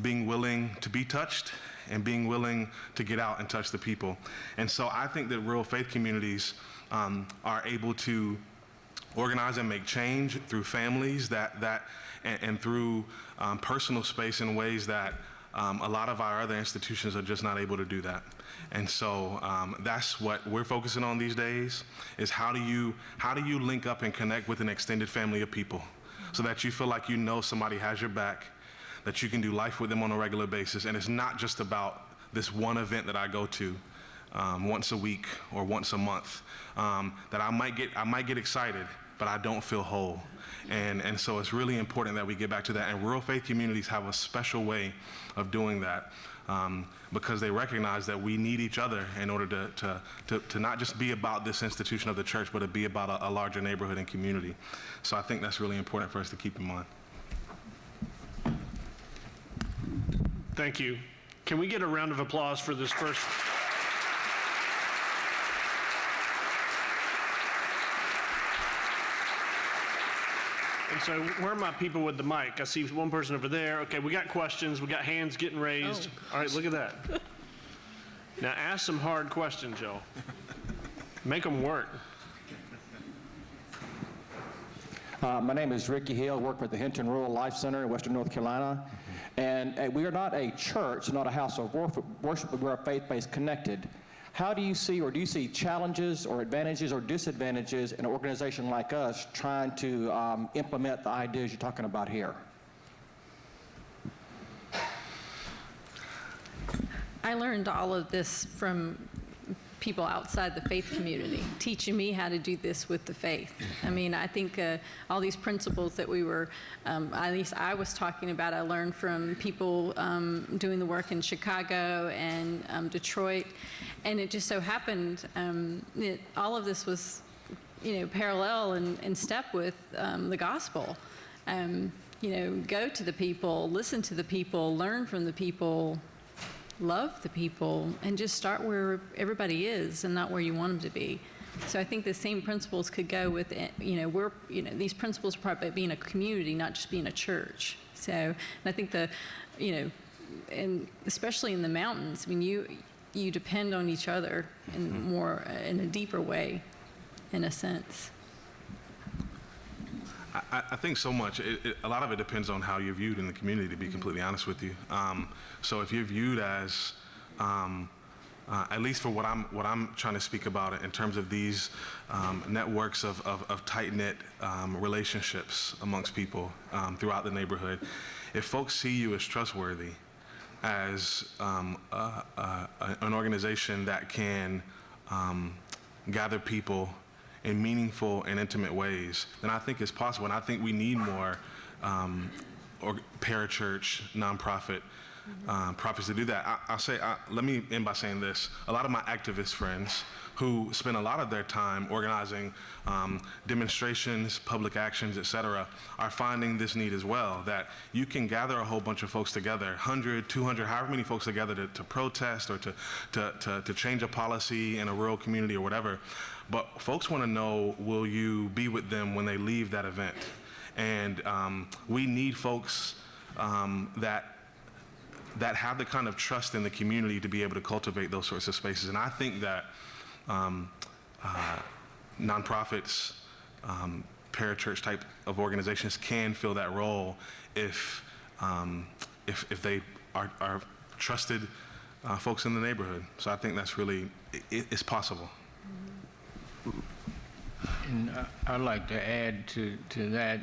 being willing to be touched and being willing to get out and touch the people. And so I think that rural faith communities are able to organize and make change through families and through personal space in ways that a lot of our other institutions are just not able to do that. And so that's what we're focusing on these days, is how do you link up and connect with an extended family of people so that you feel like you know somebody has your back, that you can do life with them on a regular basis. And it's not just about this one event that I go to once a week or once a month, that I might get excited, but I don't feel whole. And so it's really important that we get back to that. And rural faith communities have a special way of doing that because they recognize that we need each other in order to not just be about this institution of the church, but to be about a larger neighborhood and community. So I think that's really important for us to keep in mind. Thank you. Can we get a round of applause for this first? And so where are my people with the mic? I see one person over there. Okay, we got questions. We got hands getting raised. All right, look at that. Now ask some hard questions, y'all. Make them work. My name is Ricky Hill. I work with the Hinton Rural Life Center in Western North Carolina. And we are not a church, not a house of worship, but we're faith-based connected. How do you see challenges or advantages or disadvantages in an organization like us trying to implement the ideas you're talking about here? I learned all of this from people outside the faith community, teaching me how to do this with the faith. I mean, I think all these principles that we were, at least I was talking about, I learned from people doing the work in Chicago and Detroit. And it just so happened that all of this was, parallel and in step with the gospel. Go to the people, listen to the people, learn from the people, love the people, and just start where everybody is and not where you want them to be. So I think the same principles could go with, these principles are probably being a community, not just being a church. So, and I think and especially in the mountains, I mean, you depend on each other in more, in a deeper way, in a sense. I think so much. A lot of it depends on how you're viewed in the community, to be completely honest with you. So if you're viewed as, at least for what I'm trying to speak about in terms of these networks of tight-knit relationships amongst people throughout the neighborhood, if folks see you as trustworthy, as an organization that can gather people in meaningful and intimate ways, then I think it's possible. And I think we need more parachurch, nonprofit prophets to do that. Let me end by saying this. A lot of my activist friends who spend a lot of their time organizing demonstrations, public actions, et cetera, are finding this need as well, that you can gather a whole bunch of folks together, 100, 200, however many folks together to protest or to change a policy in a rural community or whatever. But folks want to know, will you be with them when they leave that event? And we need folks that have the kind of trust in the community to be able to cultivate those sorts of spaces. And I think that nonprofits, parachurch type of organizations can fill that role if they are trusted folks in the neighborhood. So I think that's really, it's possible. And I'd like to add to that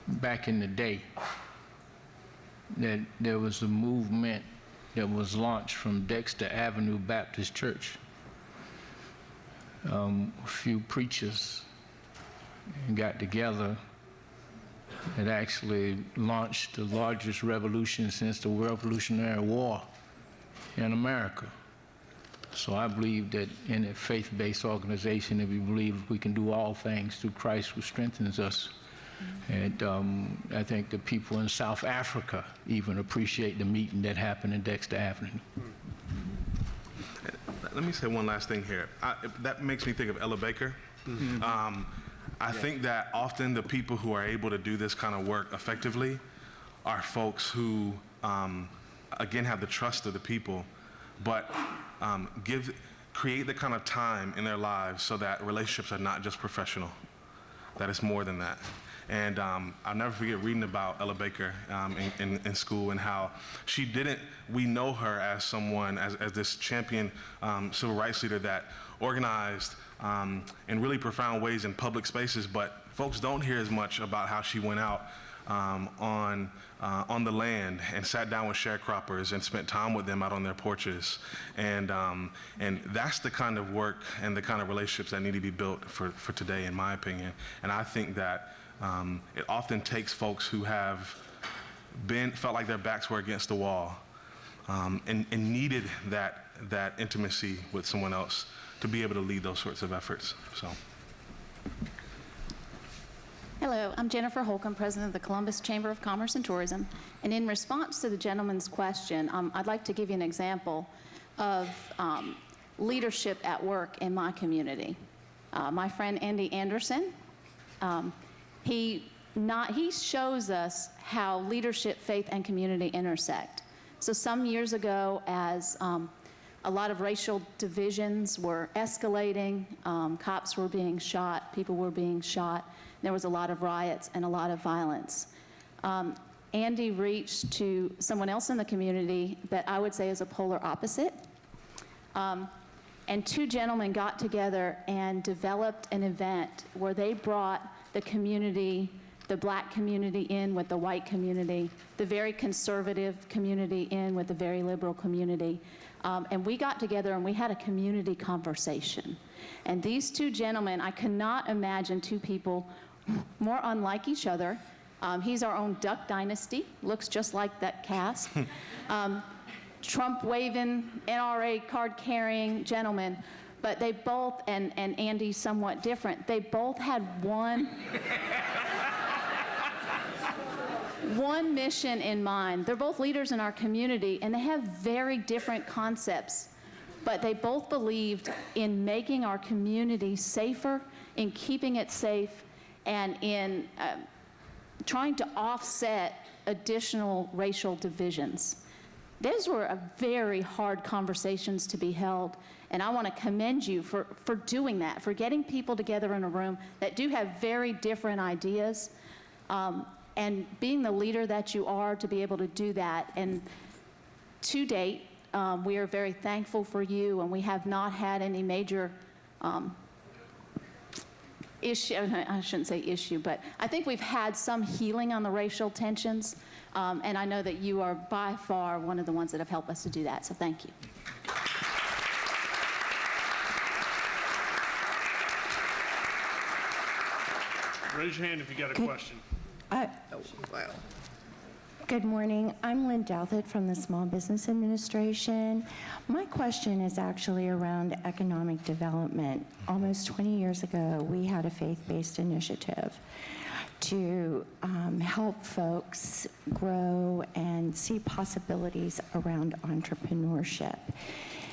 back in the day, that there was a movement that was launched from Dexter Avenue Baptist Church. A few preachers got together and actually launched the largest revolution since the Revolutionary War in America. So I believe that in a faith-based organization, if we believe we can do all things through Christ who strengthens us. And I think the people in South Africa even appreciate the meeting that happened in Dexter Avenue. Let me say one last thing here. That makes me think of Ella Baker. I think that often the people who are able to do this kind of work effectively are folks who, again, have the trust of the people, but create the kind of time in their lives so that relationships are not just professional, that it's more than that. And I'll never forget reading about Ella Baker in school and how we know her as someone, as this champion civil rights leader that organized in really profound ways in public spaces, but folks don't hear as much about how she went out on the land and sat down with sharecroppers and spent time with them out on their porches. And that's the kind of work and the kind of relationships that need to be built for today, in my opinion. And I think that it often takes folks who have felt like their backs were against the wall and needed that intimacy with someone else to be able to lead those sorts of efforts. So. Hello, I'm Jennifer Holcomb, President of the Columbus Chamber of Commerce and Tourism. And in response to the gentleman's question, I'd like to give you an example of leadership at work in my community. My friend Andy Anderson, he shows us how leadership, faith, and community intersect. So some years ago, as a lot of racial divisions were escalating, cops were being shot, people were being shot, there was a lot of riots and a lot of violence. Andy reached to someone else in the community that I would say is a polar opposite. And two gentlemen got together and developed an event where they brought the community, the black community in with the white community, the very conservative community in with the very liberal community. And we got together and we had a community conversation. And these two gentlemen, I cannot imagine two people more unlike each other. He's our own Duck Dynasty, looks just like that cast. Trump-waving, NRA card-carrying gentlemen, but they both, and Andy's somewhat different, they both had one mission in mind. They're both leaders in our community, and they have very different concepts, but they both believed in making our community safer, in keeping it safe, and in trying to offset additional racial divisions. Those were very hard conversations to be held, and I want to commend you for doing that, for getting people together in a room that do have very different ideas, and being the leader that you are to be able to do that. And to date, we are very thankful for you, and we have not had any major issue, I shouldn't say issue, but I think we've had some healing on the racial tensions, and I know that you are by far one of the ones that have helped us to do that, so thank you. Raise your hand if you got a question. Good morning. I'm Lynn Douthit from the Small Business Administration. My question is actually around economic development. Almost 20 years ago, we had a faith-based initiative to help folks grow and see possibilities around entrepreneurship.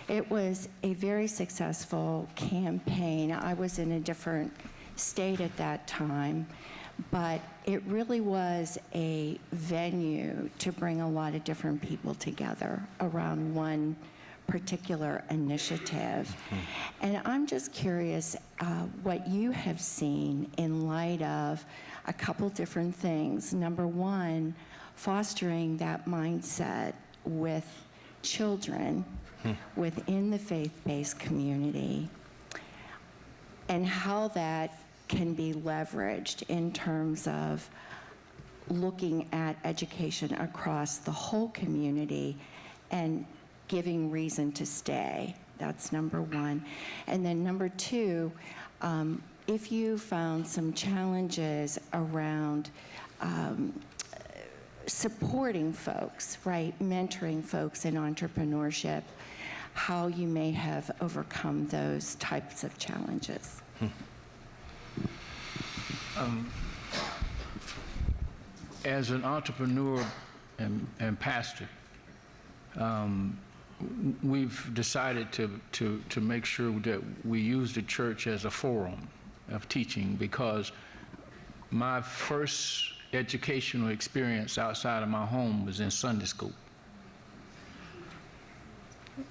It was a very successful campaign. I was in a different state at that time, but it really was a venue to bring a lot of different people together around one particular initiative. And I'm just curious what you have seen in light of a couple different things. Number one, fostering that mindset with children within the faith-based community, and how that can be leveraged in terms of looking at education across the whole community and giving reason to stay. That's number one. And then number two, if you found some challenges around supporting folks, right, mentoring folks in entrepreneurship, how you may have overcome those types of challenges. As an entrepreneur and pastor, we've decided to make sure that we use the church as a forum of teaching, because my first educational experience outside of my home was in Sunday school.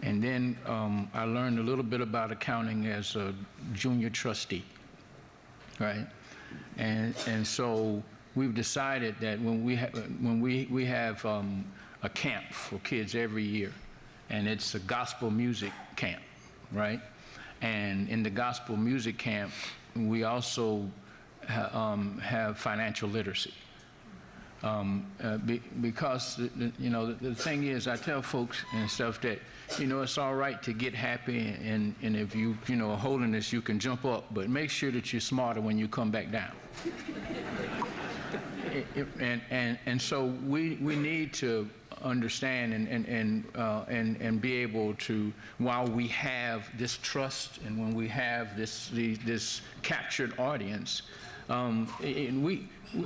And then I learned a little bit about accounting as a junior trustee, right? And so we've decided that when we have a camp for kids every year, and it's a gospel music camp, right? And in the gospel music camp, we also have financial literacy. Because the thing is, I tell folks and stuff that, it's all right to get happy, and if you are holding this, you can jump up, but make sure that you're smarter when you come back down. And so we need to understand and be able to, while we have this trust and when we have this captured audience,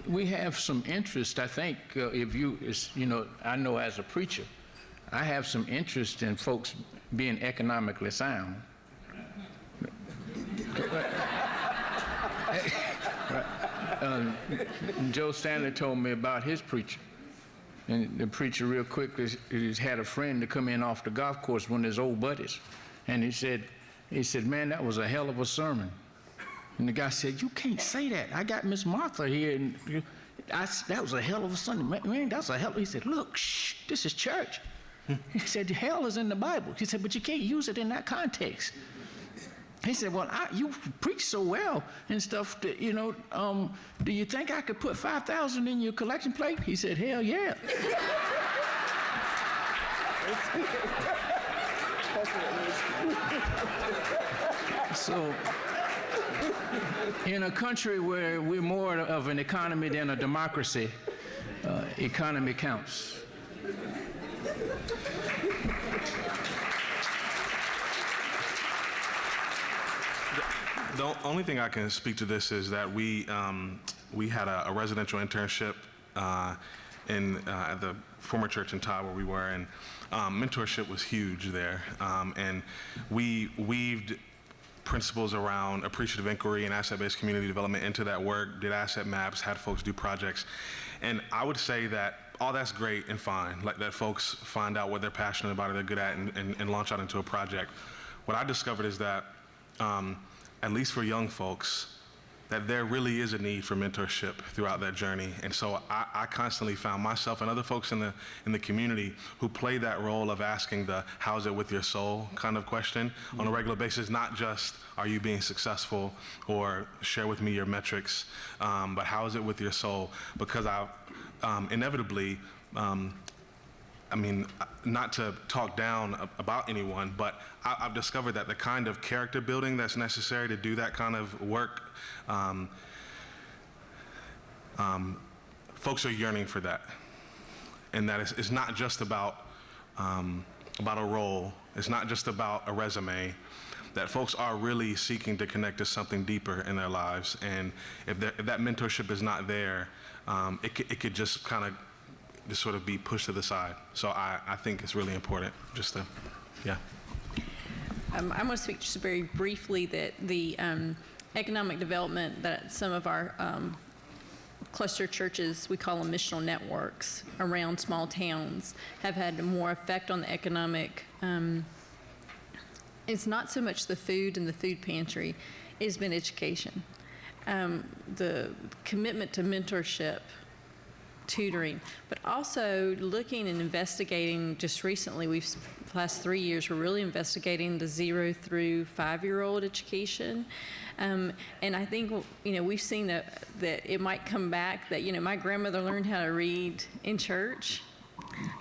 we have some interest. I think I know as a preacher, I have some interest in folks being economically sound. Joe Stanley told me about his preacher. And the preacher real quickly had a friend to come in off the golf course, one of his old buddies. And he said, man, that was a hell of a sermon. And the guy said, you can't say that. I got Miss Martha here, and that was a hell of a sermon. Man, that's a hell. He said, look, shh, this is church. He said, hell is in the Bible. He said, but you can't use it in that context. He said, well, you preach so well and stuff that, do you think I could put 5,000 in your collection plate? He said, hell yeah. So, in a country where we're more of an economy than a democracy, economy counts. The only thing I can speak to this is that we had a residential internship at the former church in Todd where we were, and mentorship was huge there, and we weaved principles around appreciative inquiry and asset-based community development into that work, did asset maps, had folks do projects. And I would say that all that's great and fine, like that folks find out what they're passionate about or they're good at and launch out into a project. What I discovered is that, at least for young folks, that there really is a need for mentorship throughout that journey. And so I constantly found myself and other folks in the community who play that role of asking the how's it with your soul kind of question on a regular basis, not just are you being successful or share with me your metrics, but how is it with your soul? Because inevitably, I mean, not to talk down about anyone, but I've discovered that the kind of character building that's necessary to do that kind of work, folks are yearning for that. And that it's not just about a role, it's not just about a resume, that folks are really seeking to connect to something deeper in their lives. And if that mentorship is not there, it could just kind of just sort of be pushed to the side. So I think it's really important just to, yeah. I want to speak just very briefly that the economic development that some of our cluster churches, we call them missional networks, around small towns have had more effect on the economic. It's not so much the food and the food pantry, it's been education. The commitment to mentorship, tutoring, but also looking and investigating. Just recently, the last 3 years, we're really investigating the 0 through 5-year-old education. And I think, we've seen that it might come back that, my grandmother learned how to read in church.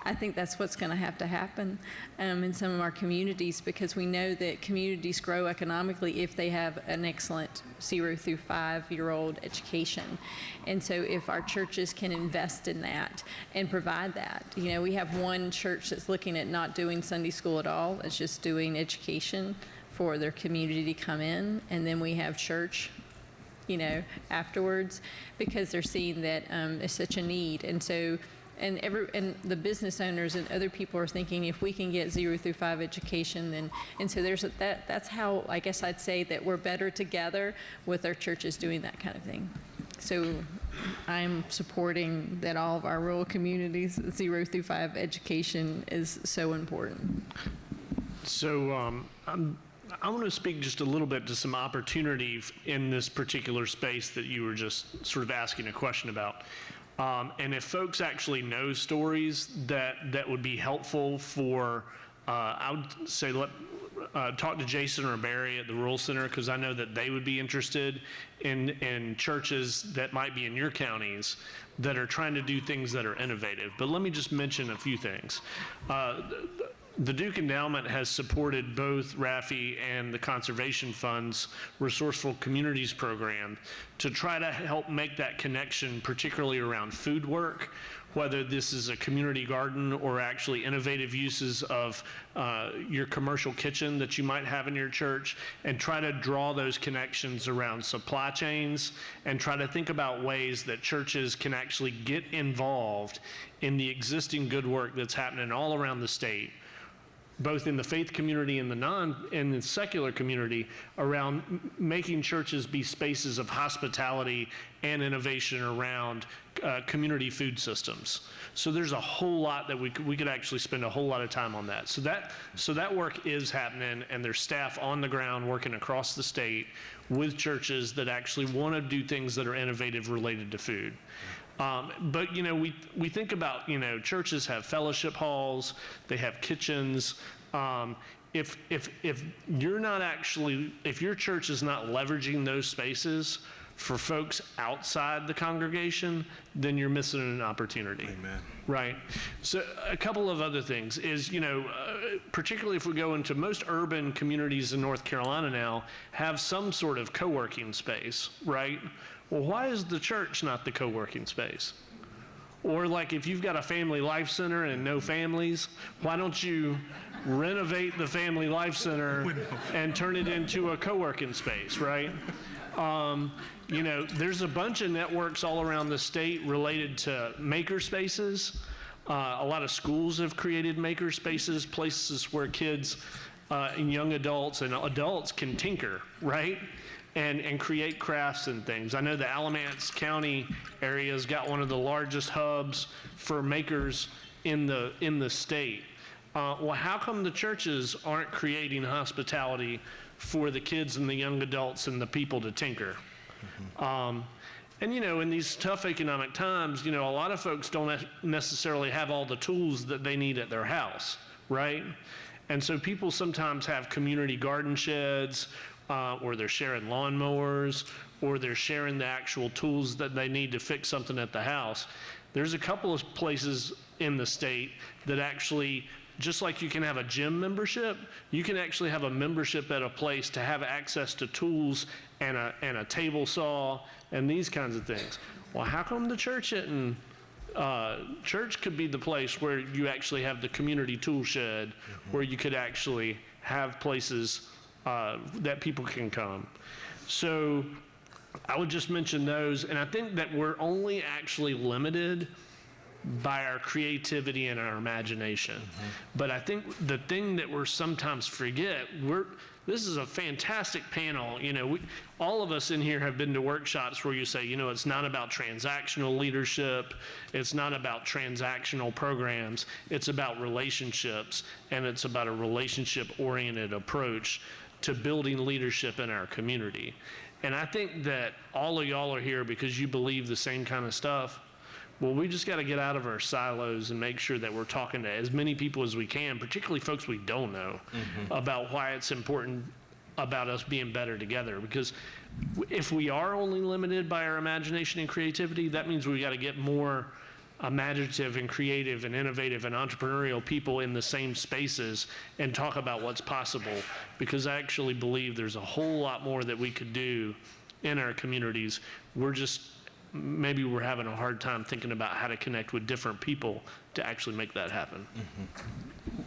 I think that's what's going to happen in some of our communities, because we know that communities grow economically if they have an excellent 0 through 5-year-old education. And so if our churches can invest in that and provide that, we have one church that's looking at not doing Sunday school at all. It's just doing education for their community to come in. And then we have church, afterwards, because they're seeing that it's such a need. And so and the business owners and other people are thinking, if we can get 0 through 5 education, then, and so that's how I guess I'd say that we're better together with our churches doing that kind of thing. So I'm supporting that all of our rural communities, 0 through 5 education is so important. So I want to speak just a little bit to some opportunity in this particular space that you were just sort of asking a question about. And if folks actually know stories that would be helpful for, I would say talk to Jason or Barry at the Rural Center, because I know that they would be interested in churches that might be in your counties that are trying to do things that are innovative. But let me just mention a few things. The Duke Endowment has supported both RAFI and the Conservation Fund's Resourceful Communities program to try to help make that connection, particularly around food work, whether this is a community garden or actually innovative uses of your commercial kitchen that you might have in your church, and try to draw those connections around supply chains and try to think about ways that churches can actually get involved in the existing good work that's happening all around the state, both in the faith community and the secular community, around making churches be spaces of hospitality and innovation around community food systems. So there's a whole lot that we could actually spend a whole lot of time on that. So that work is happening, and there's staff on the ground working across the state with churches that actually want to do things that are innovative related to food. But we think about, churches have fellowship halls, they have kitchens. If you're not actually, if your church is not leveraging those spaces for folks outside the congregation, then you're missing an opportunity. Amen. Right. So a couple of other things is, particularly if we go into most urban communities in North Carolina now, have some sort of co-working space, right? Well, why is the church not the co-working space? Or like if you've got a family life center and no families, why don't you renovate the family life center and turn it into a co-working space, right? There's a bunch of networks all around the state related to maker spaces. A lot of schools have created maker spaces, places where kids and young adults and adults can tinker, right? And create crafts and things. I know the Alamance County area's got one of the largest hubs for makers in the state. Well, how come the churches aren't creating hospitality for the kids and the young adults and the people to tinker? And in these tough economic times, a lot of folks don't necessarily have all the tools that they need at their house, right? And so people sometimes have community garden sheds, or they're sharing lawnmowers, or they're sharing the actual tools that they need to fix something at the house. There's a couple of places in the state that actually, just like you can have a gym membership, you can actually have a membership at a place to have access to tools and a table saw and these kinds of things. Well, how come the church isn't? Church could be the place where you actually have the community tool shed, where you could actually have places that people can come. So I would just mention those, and I think that we're only actually limited by our creativity and our imagination. But I think the thing that we're sometimes forget, this is a fantastic panel. All of us in here have been to workshops where you say, it's not about transactional leadership, it's not about transactional programs, it's about relationships, and it's about a relationship-oriented approach to building leadership in our community. And I think that all of y'all are here because you believe the same kind of stuff. Well, we just got to get out of our silos and make sure that we're talking to as many people as we can, particularly folks we don't know, about why it's important about us being better together. Because if we are only limited by our imagination and creativity, that means we got to get more imaginative and creative and innovative and entrepreneurial people in the same spaces and talk about what's possible. Because I actually believe there's a whole lot more that we could do in our communities. Maybe we're having a hard time thinking about how to connect with different people to actually make that happen.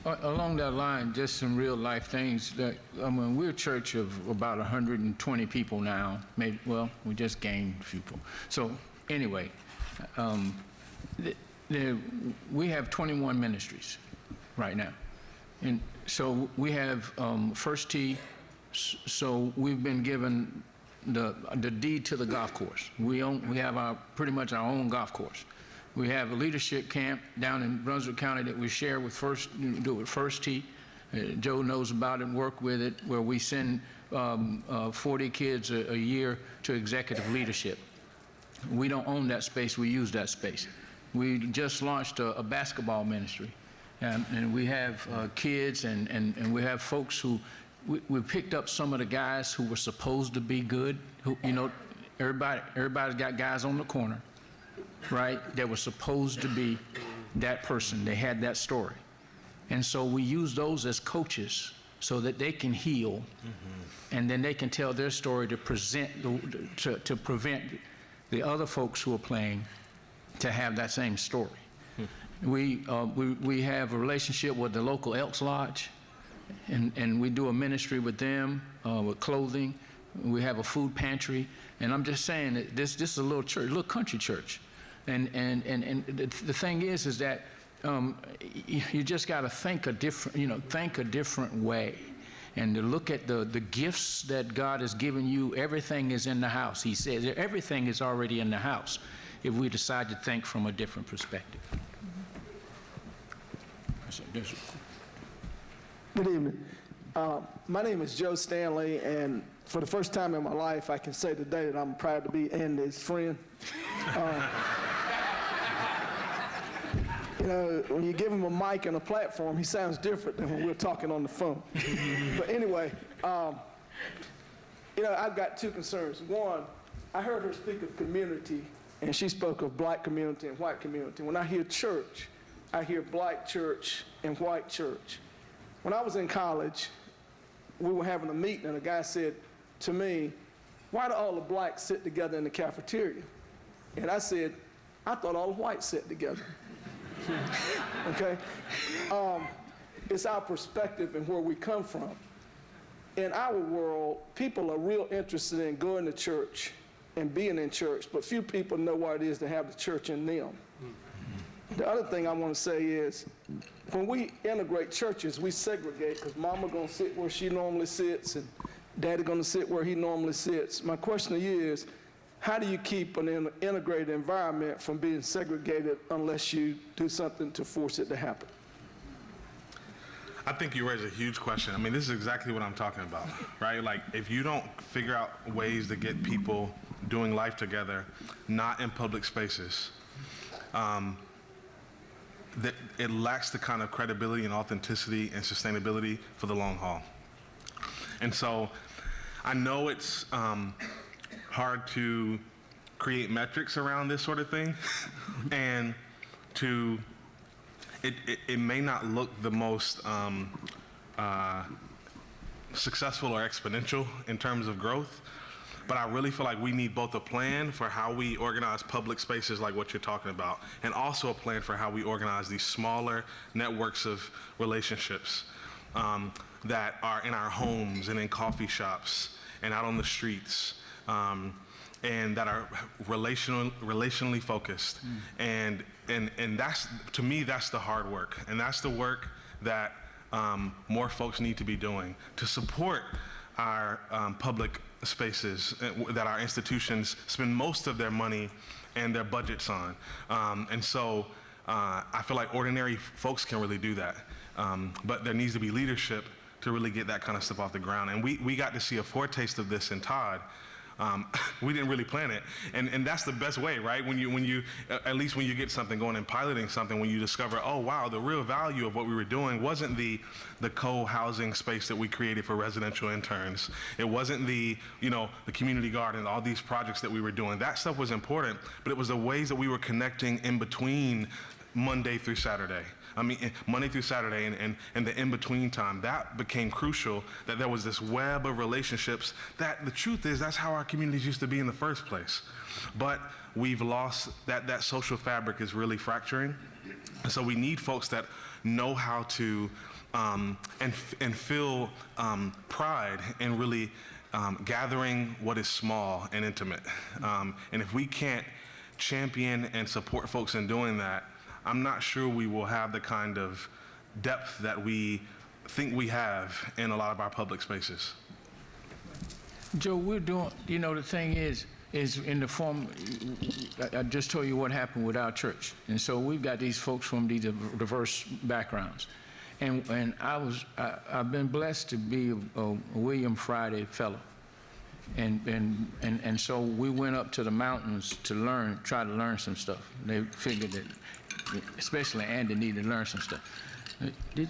Along that line, just some real life things that, we're a church of about 120 people now. Maybe, we just gained a few people. So anyway, we have 21 ministries right now. And so we have First Tee, so we've been given the deed to the golf course. We have pretty much our own golf course. We have a leadership camp down in Brunswick County that we share with First Tee. Joe knows about it and work with it, where we send 40 kids a year to executive leadership. We don't own that space, we use that space. We just launched a basketball ministry, and we have kids and we have folks who, we picked up some of the guys who were supposed to be good, who, everybody's got guys on the corner, right, that were supposed to be that person. They had that story. And so we use those as coaches so that they can heal, and then they can tell their story to to prevent the other folks who are playing to have that same story. We have a relationship with the local Elks Lodge, and we do a ministry with them, with clothing. We have a food pantry, and I'm just saying that this is a little church, a little country church, and the thing is that you just got to think a different way, and to look at the gifts that God has given you. Everything is in the house. He says everything is already in the house if we decide to think from a different perspective. Good evening. My name is Joe Stanley, and for the first time in my life, I can say today that I'm proud to be Andy's friend. When you give him a mic and a platform, he sounds different than when we're talking on the phone. But anyway, I've got two concerns. One, I heard her speak of community, and she spoke of black community and white community. When I hear church, I hear black church and white church. When I was in college, we were having a meeting, and a guy said to me, "Why do all the blacks sit together in the cafeteria?" And I said, "I thought all the whites sat together." Okay? It's our perspective and where we come from. In our world, people are real interested in going to church and being in church, but few people know what it is to have the church in them. The other thing I want to say is, when we integrate churches, we segregate because mama going to sit where she normally sits and daddy going to sit where he normally sits. My question to you is, how do you keep an integrated environment from being segregated unless you do something to force it to happen? I think you raise a huge question. I mean, this is exactly what I'm talking about, right? Like, if you don't figure out ways to get people doing life together, not in public spaces, that it lacks the kind of credibility and authenticity and sustainability for the long haul. And so I know it's hard to create metrics around this sort of thing, and it may not look the most successful or exponential in terms of growth, but I really feel like we need both a plan for how we organize public spaces like what you're talking about, and also a plan for how we organize these smaller networks of relationships that are in our homes and in coffee shops and out on the streets, and that are relationally focused. And that's, to me, that's the hard work. And that's the work that more folks need to be doing to support our public spaces that our institutions spend most of their money and their budgets on. And so I feel like ordinary folks can really do that. But there needs to be leadership to really get that kind of stuff off the ground. And we got to see a foretaste of this in Todd. We didn't really plan it, and that's the best way, right? When you at least when you get something going and piloting something, when you discover, oh wow, the real value of what we were doing wasn't the co-housing space that we created for residential interns. It wasn't the community garden, all these projects that we were doing. That stuff was important, but it was the ways that we were connecting in between Monday through Saturday. I mean, Monday through Saturday and the in-between time, that became crucial, that there was this web of relationships that the truth is, that's how our communities used to be in the first place. But we've lost that social fabric is really fracturing. And so we need folks that know how to, and feel pride in really gathering what is small and intimate. And if we can't champion and support folks in doing that, I'm not sure we will have the kind of depth that we think we have in a lot of our public spaces. Joe, we're doing, the thing is in the form, I just told you what happened with our church. And so we've got these folks from these diverse backgrounds. And I've been blessed to be a William Friday fellow. And so we went up to the mountains to try to learn some stuff. They figured that, especially Andy, needed to learn some stuff. Did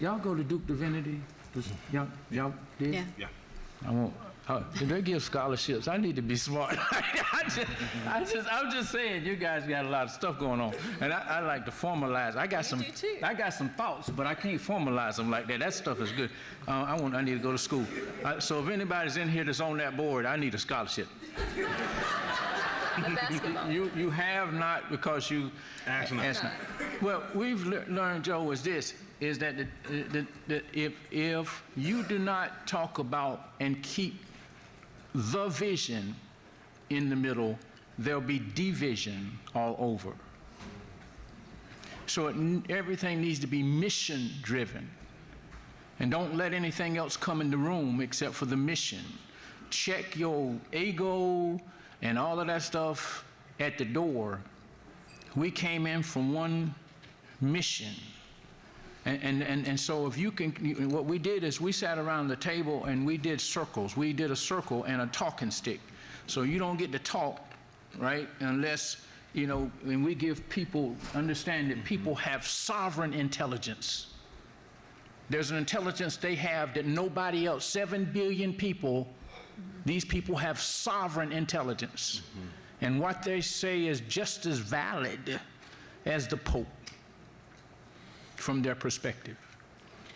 y'all go to Duke Divinity? Y'all did? Yeah. Did they give scholarships? I need to be smart. I'm just saying, you guys got a lot of stuff going on, and I like to formalize. I got some thoughts, but I can't formalize them like that. That stuff is good. I need to go to school. So if anybody's in here that's on that board, I need a scholarship. Basketball. You have not, because you asked not. Well, we've learned, Joe, is that if you do not talk about and keep the vision in the middle, there'll be division all over. So everything needs to be mission driven. And don't let anything else come in the room except for the mission. Check your ego and all of that stuff at the door. We came in from one mission. And so if you can, what we did is we sat around the table and we did circles. We did a circle and a talking stick. So you don't get to talk, right, unless, and we give people, understand that people have sovereign intelligence. There's an intelligence they have that nobody else, 7 billion people, these people have sovereign intelligence. Mm-hmm. And what they say is just as valid as the Pope from their perspective.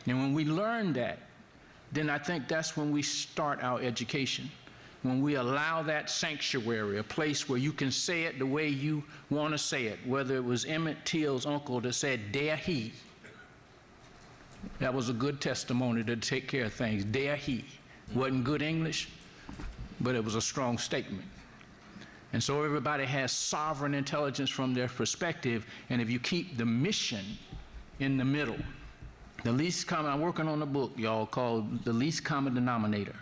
And when we learn that, then I think that's when we start our education. When we allow that sanctuary, a place where you can say it the way you want to say it, whether it was Emmett Till's uncle that said, "Dare he." That was a good testimony to take care of things. Dare he. Wasn't good English, but it was a strong statement. And so everybody has sovereign intelligence from their perspective, and if you keep the mission in the middle, I'm working on a book, y'all, called The Least Common Denominator.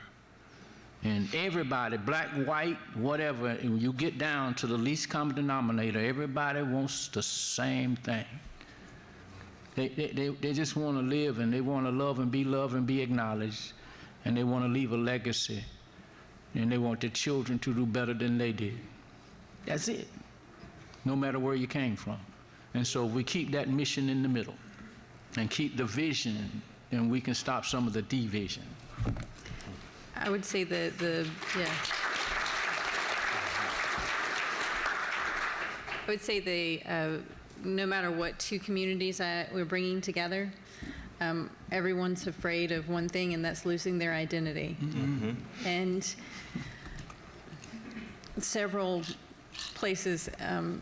And everybody, black, white, whatever, and you get down to the least common denominator, everybody wants the same thing. They just want to live, and they want to love and be acknowledged, and they want to leave a legacy, and they want their children to do better than they did. That's it, no matter where you came from. And so if we keep that mission in the middle and keep the vision, then we can stop some of the division. I would say I would say no matter what two communities we're bringing together, everyone's afraid of one thing, and that's losing their identity. Mm-hmm. And several places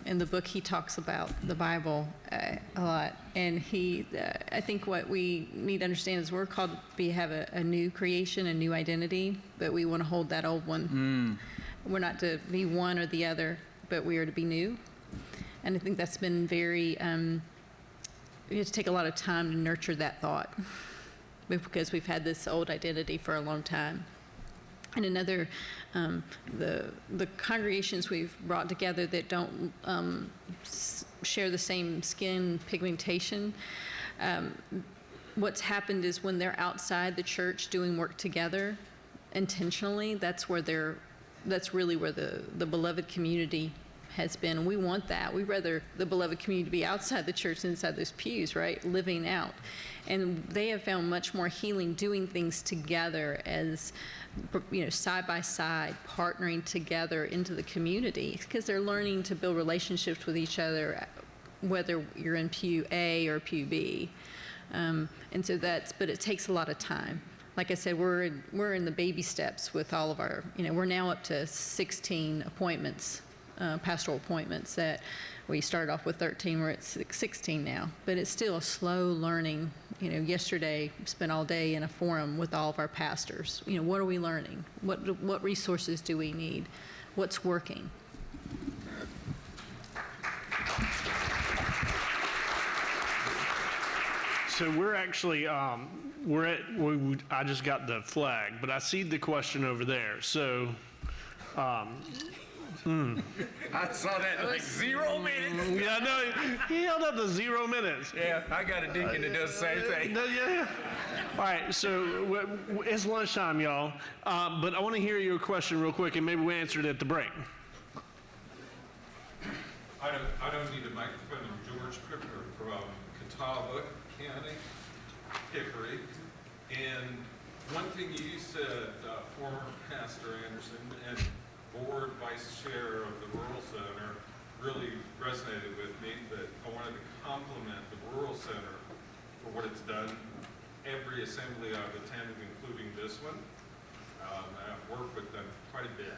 in the book, he talks about the Bible a lot. And I think what we need to understand is we're called to have a new creation, a new identity, but we want to hold that old one. We're not to be one or the other, but we are to be new. And I think that's been we have to take a lot of time to nurture that thought, because we've had this old identity for a long time. And another, the congregations we've brought together that don't share the same skin pigmentation, what's happened is when they're outside the church doing work together intentionally, that's really where the beloved community has been. We want that. We'd rather the beloved community to be outside the church than inside those pews, right? Living out. And they have found much more healing doing things together as, side by side, partnering together into the community, because they're learning to build relationships with each other, whether you're in pew A or pew B. And so but it takes a lot of time. Like I said, we're in the baby steps with all of our, we're now up to 16 appointments, pastoral appointments that we started off with 13, we're at 16 now, but it's still a slow learning. Yesterday, spent all day in a forum with all of our pastors. What are we learning? What resources do we need? What's working? So we're actually, I just got the flag, but I see the question over there. So, I saw that like 0 minutes. Yeah, no, he held up the 0 minutes. Yeah, I got a deacon that does the same thing. Yeah. All right, so it's lunchtime, y'all. But I want to hear your question real quick, and maybe we answered it at the break. I don't need a microphone. I'm George Cripper from Catawba County, Hickory. And one thing you said, former Pastor Anderson and board vice chair of the Rural Center, really resonated with me, but I wanted to compliment the Rural Center for what it's done. Every assembly I've attended, including this one, I've worked with them quite a bit.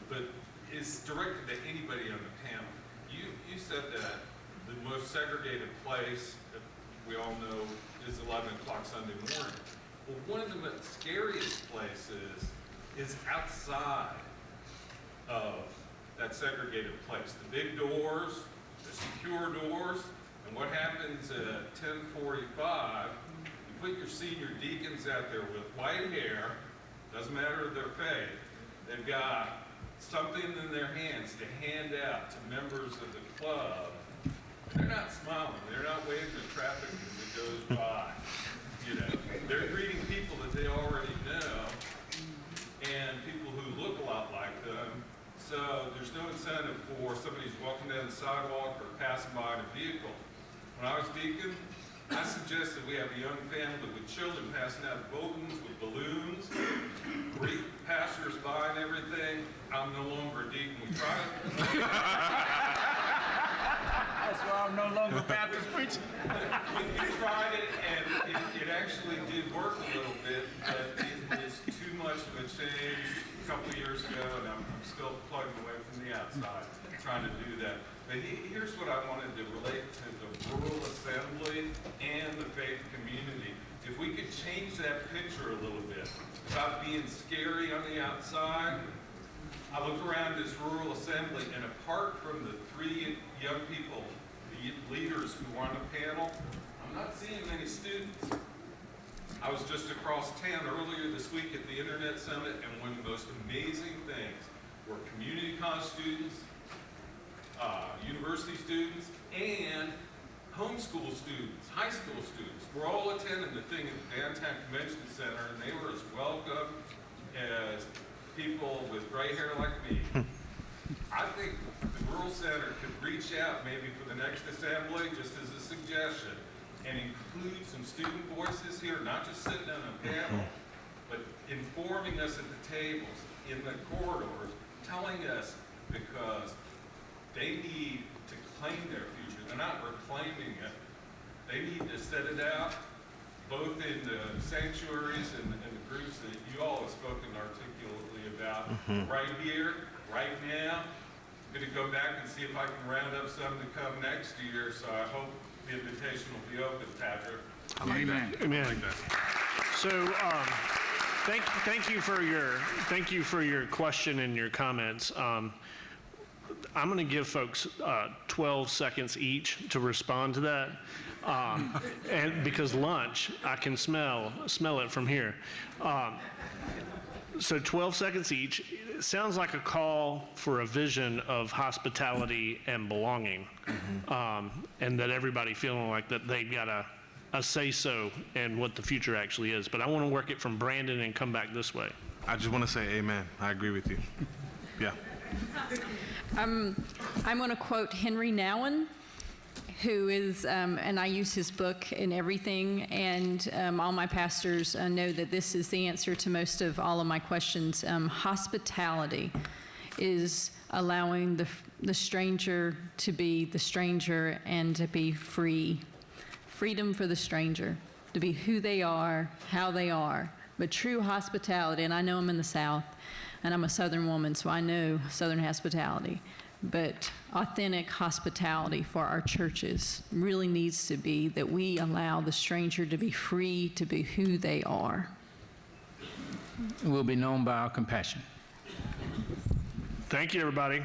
But it's directed to anybody on the panel. You said that the most segregated place, that we all know, is 11 o'clock Sunday morning. Well, one of the most scariest places is outside of that segregated place. The big doors, the secure doors, and what happens at 10:45, you put your senior deacons out there with white hair, doesn't matter their faith, they've got something in their hands to hand out to members of the club. They're not smiling, they're not waving at traffic as it goes by. They're greeting people that they already know, and people who look a lot like them. So there's no incentive for somebody who's walking down the sidewalk or passing by in a vehicle. When I was deacon, I suggested we have a young family with children passing out bulletins with balloons, greet passers-by and everything. I'm no longer a deacon. We tried it. That's why I'm no longer a Baptist preacher. We tried it, and it actually did work a little bit, but it was too much of a change a couple of years ago, and I'm still plugging away from the outside, trying to do that. But here's what I wanted to relate to the rural assembly and the faith community. If we could change that picture a little bit about being scary on the outside I look around this rural assembly, and apart from the 3 young people, the leaders who were on the panel, I'm not seeing many students. I was just across town earlier this week at the Internet Summit, and one of the most amazing things were community college students, university students, and homeschool students, high school students. We're all attending the thing at the Downtown Convention Center, and they were as welcome as people with gray hair like me. I think the Rural Center could reach out maybe for the next assembly, just as a suggestion, and include some student voices here, not just sitting on a panel, but informing us at the tables, in the corridors, telling us, because they need to claim their future. They're not reclaiming it. They need to set it out, both in the sanctuaries and the groups that you all have spoken articulately about, right here, right now. I'm going to go back and see if I can round up some to come next year, so I hope the invitation will be open, Patrick. I like Amen. that. Amen. I like that. So, thank you for your question and your comments. I'm going to give folks 12 seconds each to respond to that, and because lunch, I can smell it from here. So 12 seconds each. It sounds like a call for a vision of hospitality and belonging, and that everybody feeling like that they've got a say-so in what the future actually is. But I want to work it from Brandon and come back this way. I just want to say amen. I agree with you. Yeah. I'm going to quote Henry Nouwen, who is, and I use his book in everything, and all my pastors know that this is the answer to most of all of my questions. Hospitality is allowing the stranger to be the stranger and to be free. Freedom for the stranger, to be who they are, how they are. But true hospitality, and I know I'm in the South, and I'm a Southern woman, so I know Southern hospitality. But authentic hospitality for our churches really needs to be that we allow the stranger to be free to be who they are. We'll be known by our compassion. Thank you, everybody.